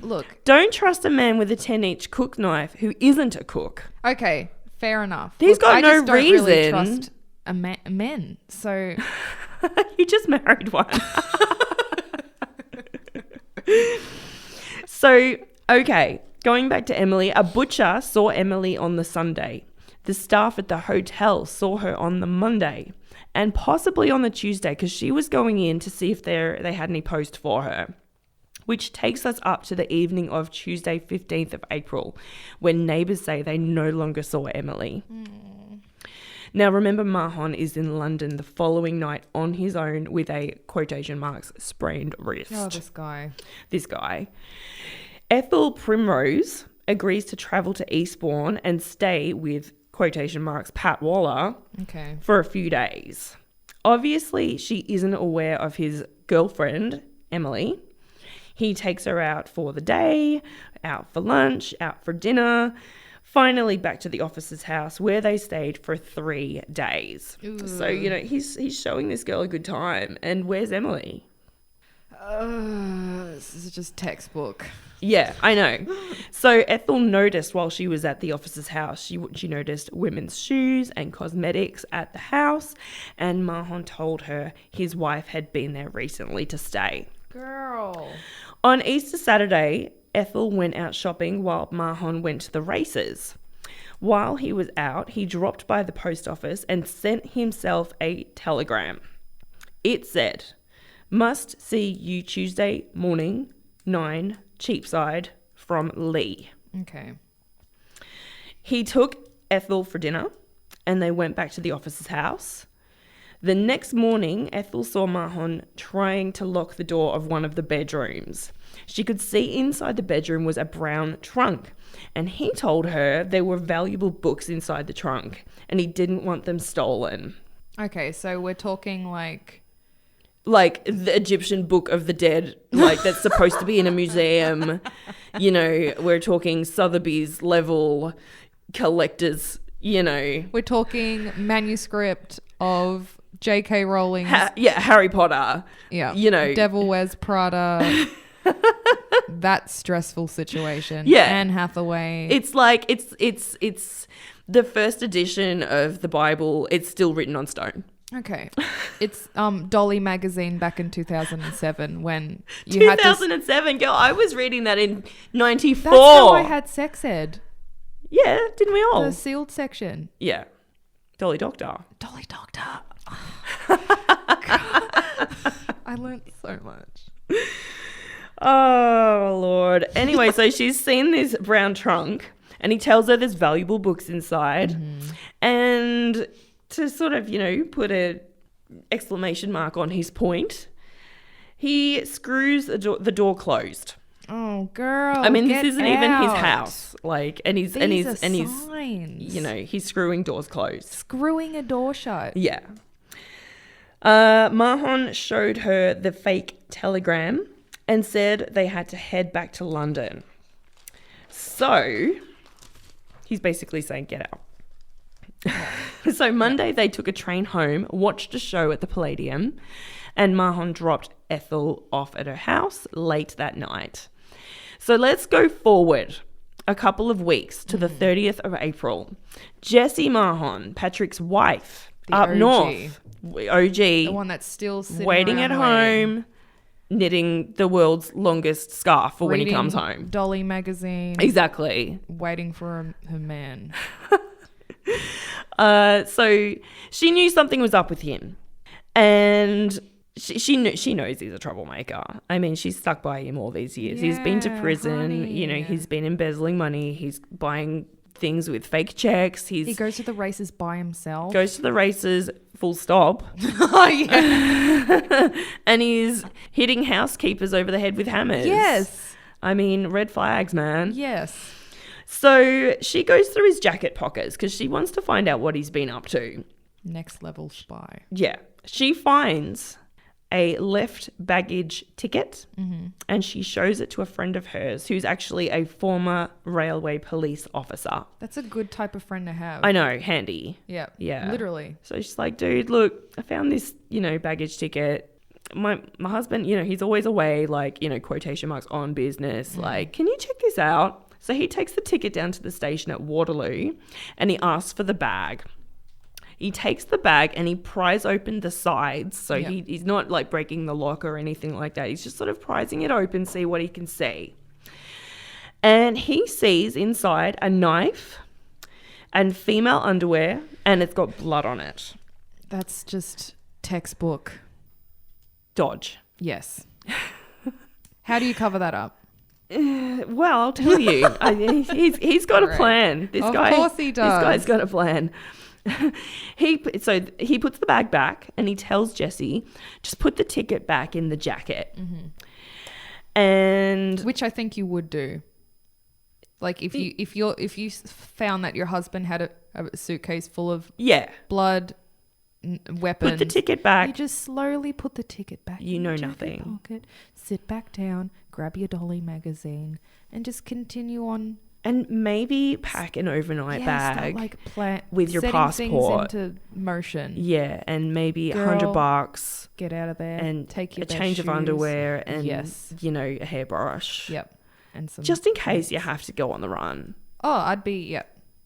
[SPEAKER 2] Look,
[SPEAKER 1] Don't trust a man with a 10-inch cook knife who isn't a cook.
[SPEAKER 2] okay, fair enough.
[SPEAKER 1] He's
[SPEAKER 2] Look,
[SPEAKER 1] got
[SPEAKER 2] I
[SPEAKER 1] no
[SPEAKER 2] just don't really
[SPEAKER 1] reason.
[SPEAKER 2] trust men. So
[SPEAKER 1] You just married one. So, okay, Going back to Emily, a butcher saw Emily on the Sunday. The staff at the hotel saw her on the Monday and possibly on the Tuesday because she was going in to see if they had any post for her, which takes us up to the evening of Tuesday, 15th of April, when neighbours say they no longer saw Emily. Now, remember, Mahon is in London the following night on his own with a, quotation marks, sprained wrist.
[SPEAKER 2] Oh, this guy.
[SPEAKER 1] Ethel Primrose agrees to travel to Eastbourne and stay with, quotation marks, Pat Waller for a few days. Obviously, she isn't aware of his girlfriend, Emily. He takes her out for the day, out for lunch, out for dinner, finally back to the officer's house where they stayed for 3 days. Ooh. So, he's showing this girl a good time. And where's Emily?
[SPEAKER 2] This is just textbook.
[SPEAKER 1] Yeah, I know. So Ethel noticed while she was at the officer's house, she noticed women's shoes and cosmetics at the house, and Mahon told her his wife had been there recently to stay.
[SPEAKER 2] Girl.
[SPEAKER 1] On Easter Saturday, Ethel went out shopping while Mahon went to the races. While he was out, he dropped by the post office and sent himself a telegram. It said, "Must see you Tuesday morning, 9, Cheapside, from Lee."
[SPEAKER 2] Okay.
[SPEAKER 1] He took Ethel for dinner and they went back to the officer's house. The next morning, Ethel saw Mahon trying to lock the door of one of the bedrooms. She could see inside the bedroom was a brown trunk, and he told her there were valuable books inside the trunk and he didn't want them stolen.
[SPEAKER 2] Okay, so we're talking like
[SPEAKER 1] the Egyptian Book of the Dead, that's supposed to be in a museum. We're talking Sotheby's level collectors,
[SPEAKER 2] We're talking manuscript of J.K. Rowling's...
[SPEAKER 1] Harry Potter.
[SPEAKER 2] Yeah. Devil Wears Prada. That stressful situation.
[SPEAKER 1] Yeah.
[SPEAKER 2] Anne Hathaway.
[SPEAKER 1] It's it's the first edition of the Bible. It's still written on stone.
[SPEAKER 2] Okay. It's Dolly magazine back in 2007 when you
[SPEAKER 1] 2007, girl. I was reading that in 94.
[SPEAKER 2] That's how I had sex ed.
[SPEAKER 1] Yeah, didn't we all?
[SPEAKER 2] The sealed section.
[SPEAKER 1] Yeah. Dolly Doctor.
[SPEAKER 2] I learned so much.
[SPEAKER 1] Oh, Lord. Anyway, so she's seen this brown trunk and he tells her there's valuable books inside. Mm-hmm. And to sort of, put a exclamation mark on his point, he screws the door closed.
[SPEAKER 2] Oh, girl.
[SPEAKER 1] I mean, this isn't
[SPEAKER 2] out.
[SPEAKER 1] even his house. He's
[SPEAKER 2] signs.
[SPEAKER 1] He's screwing doors closed.
[SPEAKER 2] Screwing a door shut.
[SPEAKER 1] Yeah. Mahon showed her the fake telegram and said they had to head back to London. So he's basically saying, get out. So Monday they took a train home, watched a show at the Palladium, and Mahon dropped Ethel off at her house late that night. So let's go forward a couple of weeks to the 30th of April. Jessie Mahon, Patrick's wife, up north. OG.
[SPEAKER 2] The one that's still sitting
[SPEAKER 1] waiting at home, knitting the world's longest scarf for when he comes home.
[SPEAKER 2] Dolly magazine.
[SPEAKER 1] Exactly.
[SPEAKER 2] Waiting for her man.
[SPEAKER 1] So she knew something was up with him, and she knows he's a troublemaker. I mean, she's stuck by him all these years. He's been to prison.
[SPEAKER 2] Honey.
[SPEAKER 1] He's been embezzling money. He's buying things with fake checks.
[SPEAKER 2] He goes to the races by himself.
[SPEAKER 1] Goes to the races, full stop.
[SPEAKER 2] Oh, yeah.
[SPEAKER 1] And he's hitting housekeepers over the head with hammers.
[SPEAKER 2] Yes.
[SPEAKER 1] I mean, red flags, man.
[SPEAKER 2] Yes.
[SPEAKER 1] So she goes through his jacket pockets because she wants to find out what he's been up to.
[SPEAKER 2] Next level spy.
[SPEAKER 1] Yeah. She finds a left baggage ticket and she shows it to a friend of hers who's actually a former railway police officer.
[SPEAKER 2] That's a good type of friend to have.
[SPEAKER 1] I know, handy.
[SPEAKER 2] Yeah.
[SPEAKER 1] Yeah.
[SPEAKER 2] Literally.
[SPEAKER 1] So she's like, dude, look, I found this, baggage ticket. My husband, he's always away, quotation marks, on business. Can you check this out? So he takes the ticket down to the station at Waterloo and he asks for the bag. He takes the bag and he pries open the sides. So he's not breaking the lock or anything like that. He's just sort of prising it open, see what he can see. And he sees inside a knife and female underwear, and it's got blood on it.
[SPEAKER 2] That's just textbook.
[SPEAKER 1] Dodge.
[SPEAKER 2] Yes. How do you cover that up?
[SPEAKER 1] Well, I'll tell you. He's got a plan.
[SPEAKER 2] Of course he does.
[SPEAKER 1] This guy's got a plan. He puts the bag back and he tells Jessie, just put the ticket back in the jacket.
[SPEAKER 2] Mm-hmm.
[SPEAKER 1] And
[SPEAKER 2] which I think you would do. Like if you found that your husband had a suitcase full of blood, weapons,
[SPEAKER 1] put the ticket back.
[SPEAKER 2] You just slowly put the ticket back.
[SPEAKER 1] You
[SPEAKER 2] in
[SPEAKER 1] know
[SPEAKER 2] your jacket
[SPEAKER 1] nothing.
[SPEAKER 2] Pocket, sit back down, grab your Dolly magazine, and just continue on.
[SPEAKER 1] And maybe pack an overnight bag with your passport
[SPEAKER 2] things into motion.
[SPEAKER 1] Yeah, and maybe $100.
[SPEAKER 2] Get out of there
[SPEAKER 1] and
[SPEAKER 2] take your
[SPEAKER 1] a change of underwear and a hairbrush.
[SPEAKER 2] Yep. And some
[SPEAKER 1] just in case you have to go on the run.
[SPEAKER 2] Oh, I'd be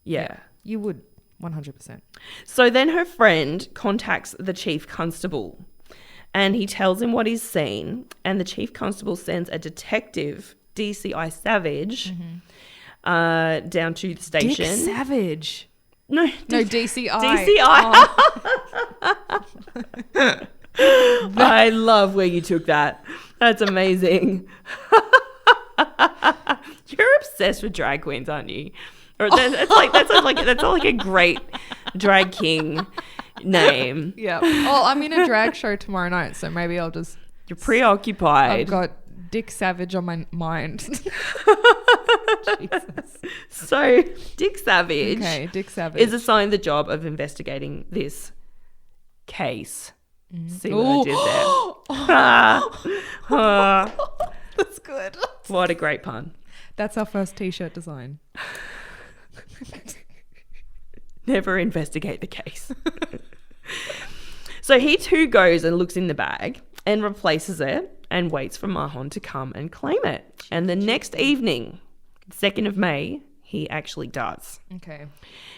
[SPEAKER 1] Yeah.
[SPEAKER 2] You would 100%.
[SPEAKER 1] So then her friend contacts the chief constable and he tells him what he's seen, and the chief constable sends a detective, DCI Savage, down to the station.
[SPEAKER 2] Dick Savage.
[SPEAKER 1] No,
[SPEAKER 2] DCI.
[SPEAKER 1] DCI. Oh. I love where you took that. That's amazing. You're obsessed with drag queens, aren't you? Or that's like a great drag king name.
[SPEAKER 2] Yeah. Well, I'm in a drag show tomorrow night, so maybe I'll just.
[SPEAKER 1] You're preoccupied.
[SPEAKER 2] I've got Dick Savage on my mind. Jesus.
[SPEAKER 1] So Dick Savage.
[SPEAKER 2] Okay, Dick Savage
[SPEAKER 1] is assigned the job of investigating this case. See what I did there?
[SPEAKER 2] That's good.
[SPEAKER 1] What a great pun.
[SPEAKER 2] That's our first t-shirt design.
[SPEAKER 1] Never investigate the case. So he too goes and looks in the bag and replaces it and waits for Mahon to come and claim it. And the next evening, 2nd of May, he actually does.
[SPEAKER 2] Okay.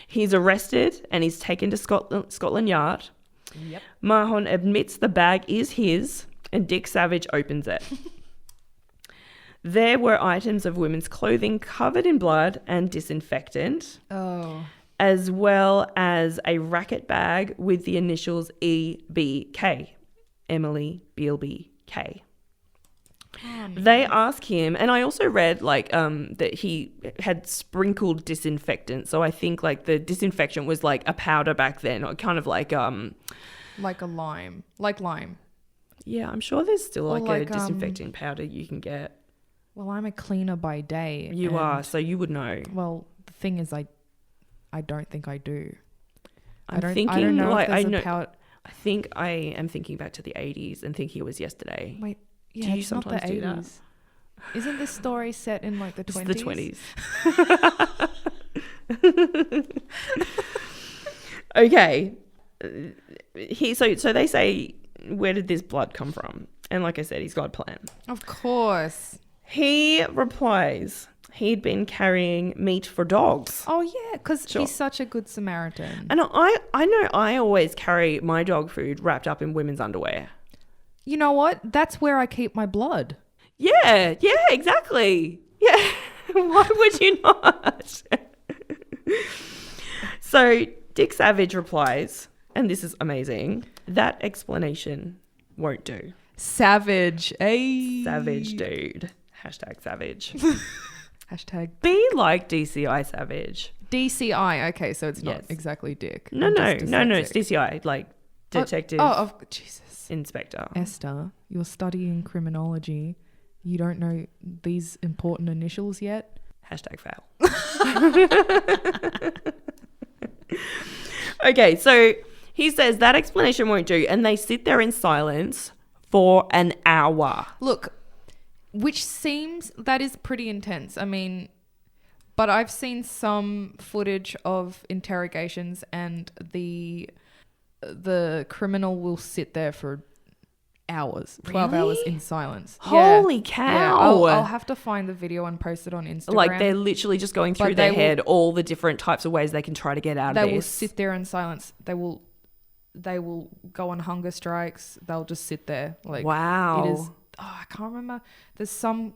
[SPEAKER 1] He's arrested and he's taken to Scotland Yard.
[SPEAKER 2] Yep.
[SPEAKER 1] Mahon admits the bag is his and Dick Savage opens it. There were items of women's clothing covered in blood and disinfectant.
[SPEAKER 2] Oh.
[SPEAKER 1] As well as a racket bag with the initials EBK. Emily Bealby K.
[SPEAKER 2] Oh,
[SPEAKER 1] they ask him, and I also read that he had sprinkled disinfectant. So I think the disinfectant was like a powder back then, or kind of like a
[SPEAKER 2] lime.
[SPEAKER 1] Yeah, I'm sure there's still a disinfecting powder you can get.
[SPEAKER 2] Well, I'm a cleaner by day.
[SPEAKER 1] You are, so you would know.
[SPEAKER 2] Well, the thing is, I don't think I do.
[SPEAKER 1] I don't know if there's a powder. I think I am thinking back to the 80s and thinking it was yesterday.
[SPEAKER 2] Wait, yeah,
[SPEAKER 1] do you
[SPEAKER 2] it's
[SPEAKER 1] sometimes
[SPEAKER 2] not the 80s.
[SPEAKER 1] Do that?
[SPEAKER 2] Isn't this story set in the 20s?
[SPEAKER 1] It's the 20s. Okay. So they say, where did this blood come from? And like I said, he's got a plan.
[SPEAKER 2] Of course.
[SPEAKER 1] He replies he'd been carrying meat for dogs.
[SPEAKER 2] Oh, yeah, because he's such a good Samaritan.
[SPEAKER 1] And I know I always carry my dog food wrapped up in women's underwear.
[SPEAKER 2] You know what? That's where I keep my blood.
[SPEAKER 1] Yeah, exactly. Yeah, why would you not? So Dick Savage replies, and this is amazing, that explanation won't do.
[SPEAKER 2] Savage, eh?
[SPEAKER 1] Savage, dude. #savage.
[SPEAKER 2] Be
[SPEAKER 1] like DCI Savage.
[SPEAKER 2] DCI, okay, so it's not exactly Dick.
[SPEAKER 1] No, it's DCI, like detective.
[SPEAKER 2] Jesus.
[SPEAKER 1] Inspector.
[SPEAKER 2] Esther, you're studying criminology. You don't know these important initials yet?
[SPEAKER 1] #fail. Okay, so he says that explanation won't do, and they sit there in silence for an hour.
[SPEAKER 2] Look, that is pretty intense. I mean, but I've seen some footage of interrogations and the criminal will sit there for hours, 12 hours in silence.
[SPEAKER 1] Holy cow.
[SPEAKER 2] Yeah, I'll have to find the video and post it on Instagram.
[SPEAKER 1] Like they're literally just going through their head all the different types of ways they can try to get out of this.
[SPEAKER 2] They will sit there in silence. They will go on hunger strikes. They'll just sit there. Like,
[SPEAKER 1] wow.
[SPEAKER 2] It is, I can't remember. There's some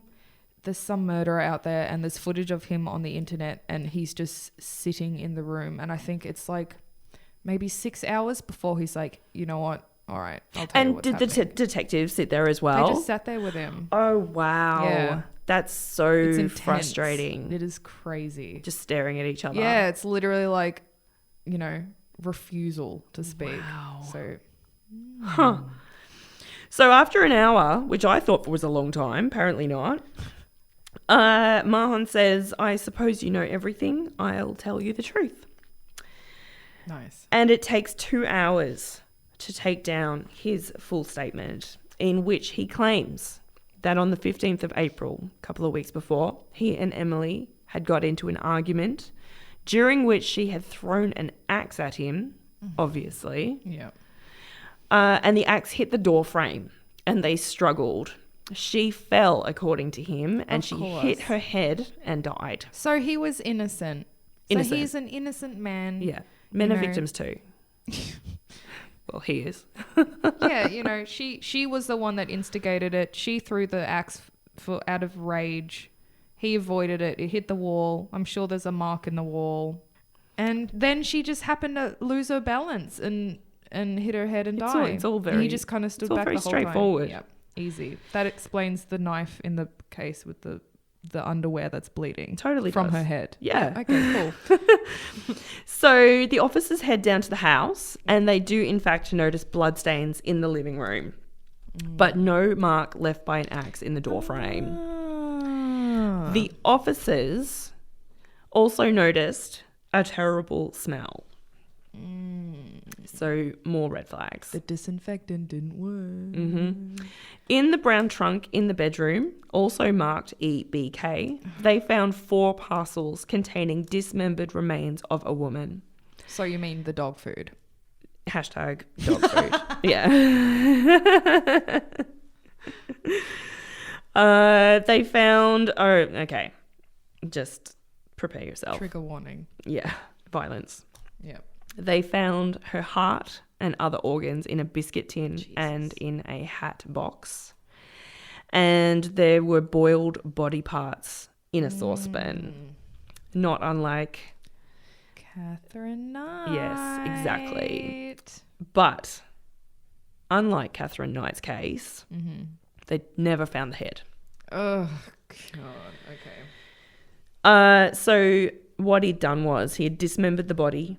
[SPEAKER 2] there's some murderer out there and there's footage of him on the internet and he's just sitting in the room. And I think it's like maybe 6 hours before he's like, you know what? All right, I'll tell you
[SPEAKER 1] And
[SPEAKER 2] what's
[SPEAKER 1] did the
[SPEAKER 2] happening.
[SPEAKER 1] detective sit there as well?
[SPEAKER 2] They just sat there with him.
[SPEAKER 1] Oh, wow.
[SPEAKER 2] Yeah.
[SPEAKER 1] That's so
[SPEAKER 2] It's intense.
[SPEAKER 1] frustrating.
[SPEAKER 2] It is crazy.
[SPEAKER 1] Just staring at each other.
[SPEAKER 2] Yeah, it's literally like, you know, refusal to speak.
[SPEAKER 1] Wow.
[SPEAKER 2] So,
[SPEAKER 1] Huh. So after an hour, which I thought was a long time, apparently not, Mahon says, I suppose you know everything. I'll tell you the truth.
[SPEAKER 2] nice.
[SPEAKER 1] And it takes 2 hours to take down his full statement, in which he claims that on the 15th of April, a couple of weeks before, he and Emily had got into an argument during which she had thrown an axe at him, obviously.
[SPEAKER 2] Yeah.
[SPEAKER 1] And the axe hit the door frame and they struggled. She fell, according to him, and she hit her head and died.
[SPEAKER 2] So he was innocent.
[SPEAKER 1] Innocent.
[SPEAKER 2] So he's an innocent man.
[SPEAKER 1] Yeah. Men
[SPEAKER 2] You
[SPEAKER 1] are
[SPEAKER 2] know.
[SPEAKER 1] victims too. Well, he is.
[SPEAKER 2] Yeah, you know, she was the one that instigated it. She threw the axe out of rage. He avoided it. It hit the wall. I'm sure there's a mark in the wall. And then she just happened to lose her balance and hit her head and die.
[SPEAKER 1] It's all
[SPEAKER 2] And
[SPEAKER 1] very.
[SPEAKER 2] he just kind of stood
[SPEAKER 1] it's all
[SPEAKER 2] back
[SPEAKER 1] very
[SPEAKER 2] the whole
[SPEAKER 1] straightforward.
[SPEAKER 2] time. Yep, easy. That explains the knife in the case with the underwear that's bleeding.
[SPEAKER 1] Totally
[SPEAKER 2] from
[SPEAKER 1] does.
[SPEAKER 2] her head.
[SPEAKER 1] Yeah.
[SPEAKER 2] Okay, cool.
[SPEAKER 1] So the officers head down to the house and they do in fact notice bloodstains in the living room, but no mark left by an axe in the door frame.
[SPEAKER 2] Ah.
[SPEAKER 1] The officers also noticed a terrible smell. So more red flags.
[SPEAKER 2] The disinfectant didn't work.
[SPEAKER 1] Mm-hmm. In the brown trunk in the bedroom, also marked EBK, they found 4 parcels containing dismembered remains of a woman.
[SPEAKER 2] So you mean the dog food?
[SPEAKER 1] Hashtag dog food. Yeah. They found... Oh, okay. Just prepare yourself.
[SPEAKER 2] Trigger warning.
[SPEAKER 1] Yeah. Violence.
[SPEAKER 2] Yep.
[SPEAKER 1] They found her heart and other organs in a biscuit tin
[SPEAKER 2] Jesus.
[SPEAKER 1] and in a hat box. And there were boiled body parts in a saucepan. Not unlike...
[SPEAKER 2] Catherine Knight.
[SPEAKER 1] Yes, exactly. But unlike Catherine Knight's case, they never found the head.
[SPEAKER 2] Oh, God. Okay.
[SPEAKER 1] So what he'd done was he had dismembered the body.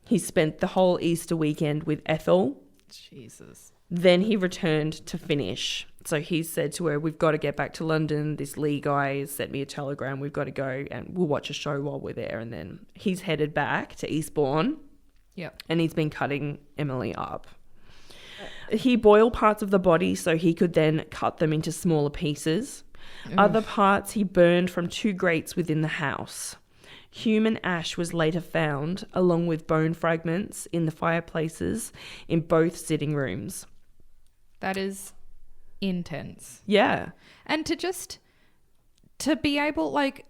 [SPEAKER 1] He spent the whole Easter weekend with Ethel.
[SPEAKER 2] Jesus.
[SPEAKER 1] Then he returned to finish. So he said to her, we've got to get back to London. This Lee guy has sent me a telegram. We've got to go and we'll watch a show while we're there. And then he's headed back to Eastbourne.
[SPEAKER 2] Yep.
[SPEAKER 1] And he's been cutting Emily up. He boiled parts of the body so he could then cut them into smaller pieces. Other parts he burned from 2 grates within the house. Human ash was later found, along with bone fragments, in the fireplaces in both sitting rooms.
[SPEAKER 2] That is intense.
[SPEAKER 1] Yeah.
[SPEAKER 2] And to be able, like,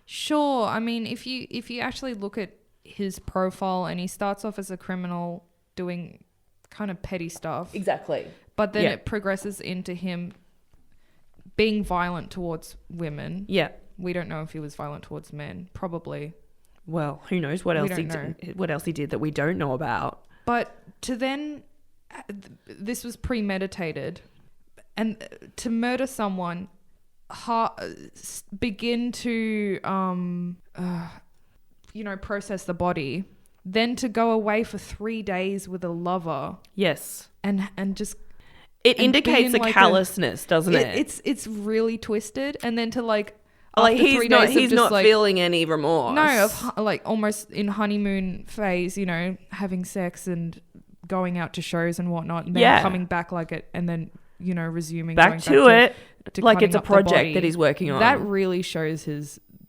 [SPEAKER 2] sure, I mean, if you actually look at his profile and he starts off as a criminal doing kind of petty stuff.
[SPEAKER 1] Exactly.
[SPEAKER 2] But then
[SPEAKER 1] Yeah.
[SPEAKER 2] it progresses into him being violent towards women.
[SPEAKER 1] Yeah.
[SPEAKER 2] We don't know if he was violent towards men. Probably.
[SPEAKER 1] Well, who knows what else
[SPEAKER 2] don't know.
[SPEAKER 1] what else he did that we don't know about.
[SPEAKER 2] But to then, this was premeditated, and to murder someone, begin to, process the body, then to go away for 3 days with a lover,
[SPEAKER 1] Yes.
[SPEAKER 2] and just
[SPEAKER 1] It
[SPEAKER 2] and
[SPEAKER 1] indicates
[SPEAKER 2] being
[SPEAKER 1] a
[SPEAKER 2] like
[SPEAKER 1] callousness, doesn't it?
[SPEAKER 2] It's really twisted, and then to like
[SPEAKER 1] like
[SPEAKER 2] after 3 days of
[SPEAKER 1] he's
[SPEAKER 2] just,
[SPEAKER 1] not
[SPEAKER 2] like,
[SPEAKER 1] feeling any remorse.
[SPEAKER 2] No, like almost in honeymoon phase, having sex and going out to shows and whatnot, and then coming back like it, and then resuming
[SPEAKER 1] back to it like it's a project that he's working on.
[SPEAKER 2] That really shows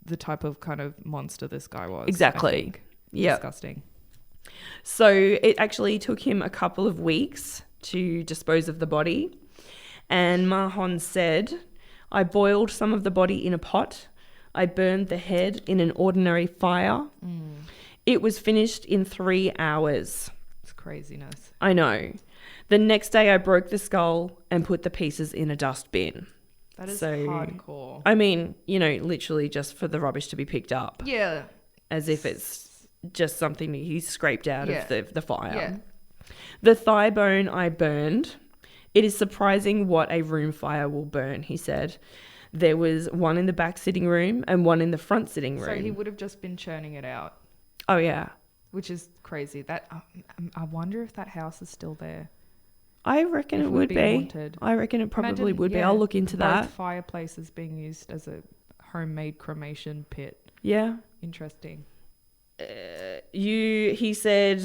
[SPEAKER 2] the type of kind of monster this guy was.
[SPEAKER 1] Exactly. Yeah.
[SPEAKER 2] Disgusting.
[SPEAKER 1] So it actually took him a couple of weeks to dispose of the body, and Mahon said, I boiled some of the body in a pot. I burned the head in an ordinary fire. It was finished in 3 hours.
[SPEAKER 2] It's craziness.
[SPEAKER 1] I know. The next day I broke the skull and put the pieces in a dustbin.
[SPEAKER 2] That is
[SPEAKER 1] So,
[SPEAKER 2] hardcore.
[SPEAKER 1] I mean, literally just for the rubbish to be picked up.
[SPEAKER 2] Yeah.
[SPEAKER 1] As if it's just something that he scraped out of the fire.
[SPEAKER 2] Yeah.
[SPEAKER 1] The thigh bone I burned. It is surprising what a room fire will burn, he said. There was one in the back sitting room and one in the front sitting room.
[SPEAKER 2] So he would have just been churning it out.
[SPEAKER 1] Oh, yeah.
[SPEAKER 2] Which is crazy. That I wonder if that house is still there.
[SPEAKER 1] I reckon it would be.
[SPEAKER 2] Haunted.
[SPEAKER 1] I reckon it probably would be. I'll look into that.
[SPEAKER 2] Both fireplaces being used as a homemade cremation pit.
[SPEAKER 1] Yeah.
[SPEAKER 2] Interesting.
[SPEAKER 1] He said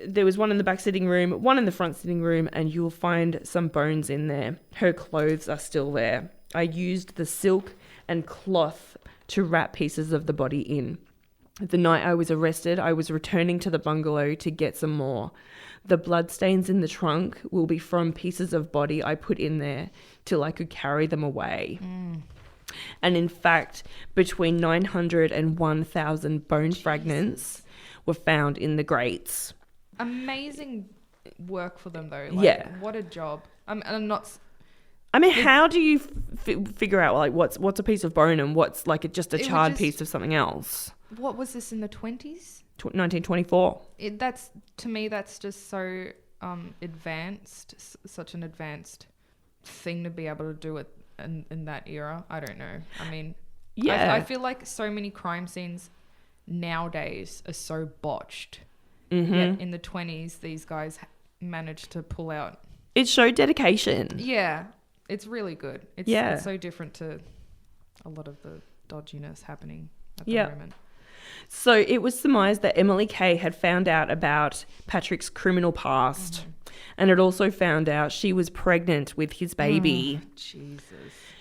[SPEAKER 1] there was one in the back sitting room, one in the front sitting room, and you'll find some bones in there. Her clothes are still there. I used the silk and cloth to wrap pieces of the body in. The night I was arrested, I was returning to the bungalow to get some more. The bloodstains in the trunk will be from pieces of body I put in there till I could carry them away. And in fact, between 900 and 1,000 bone fragments were found in the grates.
[SPEAKER 2] Amazing work for them, though. What a job. I'm not...
[SPEAKER 1] I mean, how do you figure out like what's a piece of bone and what's like just a charred piece of something else?
[SPEAKER 2] What was this in the 20s?
[SPEAKER 1] 1924.
[SPEAKER 2] To me, that's just so advanced, such an advanced thing to be able to do it in that era. I don't know. I mean, I feel like so many crime scenes nowadays are so botched.
[SPEAKER 1] Mm-hmm.
[SPEAKER 2] Yet in the 20s, these guys managed to pull out.
[SPEAKER 1] It showed dedication.
[SPEAKER 2] Yeah, it's really good. It's so different to a lot of the dodginess happening at the moment.
[SPEAKER 1] So it was surmised that Emily Kay had found out about Patrick's criminal past, and had also found out she was pregnant with his baby.
[SPEAKER 2] Jesus.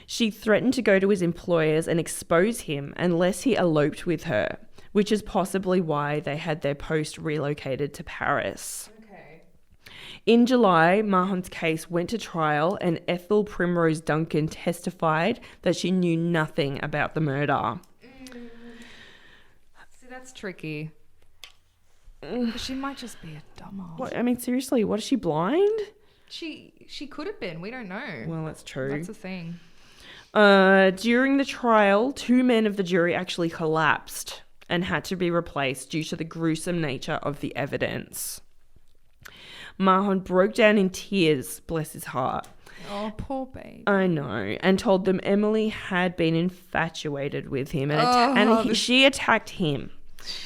[SPEAKER 1] She threatened to go to his employers and expose him unless he eloped with her, which is possibly why they had their post relocated to Paris.
[SPEAKER 2] Okay.
[SPEAKER 1] In July, Mahon's case went to trial, and Ethel Primrose Duncan testified that she knew nothing about the murder.
[SPEAKER 2] See, that's tricky. She might just be a dumbass.
[SPEAKER 1] What, I mean, seriously, what, is she blind?
[SPEAKER 2] She could have been. We don't know.
[SPEAKER 1] Well, that's true.
[SPEAKER 2] That's the thing.
[SPEAKER 1] During the trial, 2 men of the jury actually collapsed and had to be replaced due to the gruesome nature of the evidence. Mahon broke down in tears, bless his heart.
[SPEAKER 2] Oh, poor babe.
[SPEAKER 1] I know, and told them Emily had been infatuated with him and she attacked him,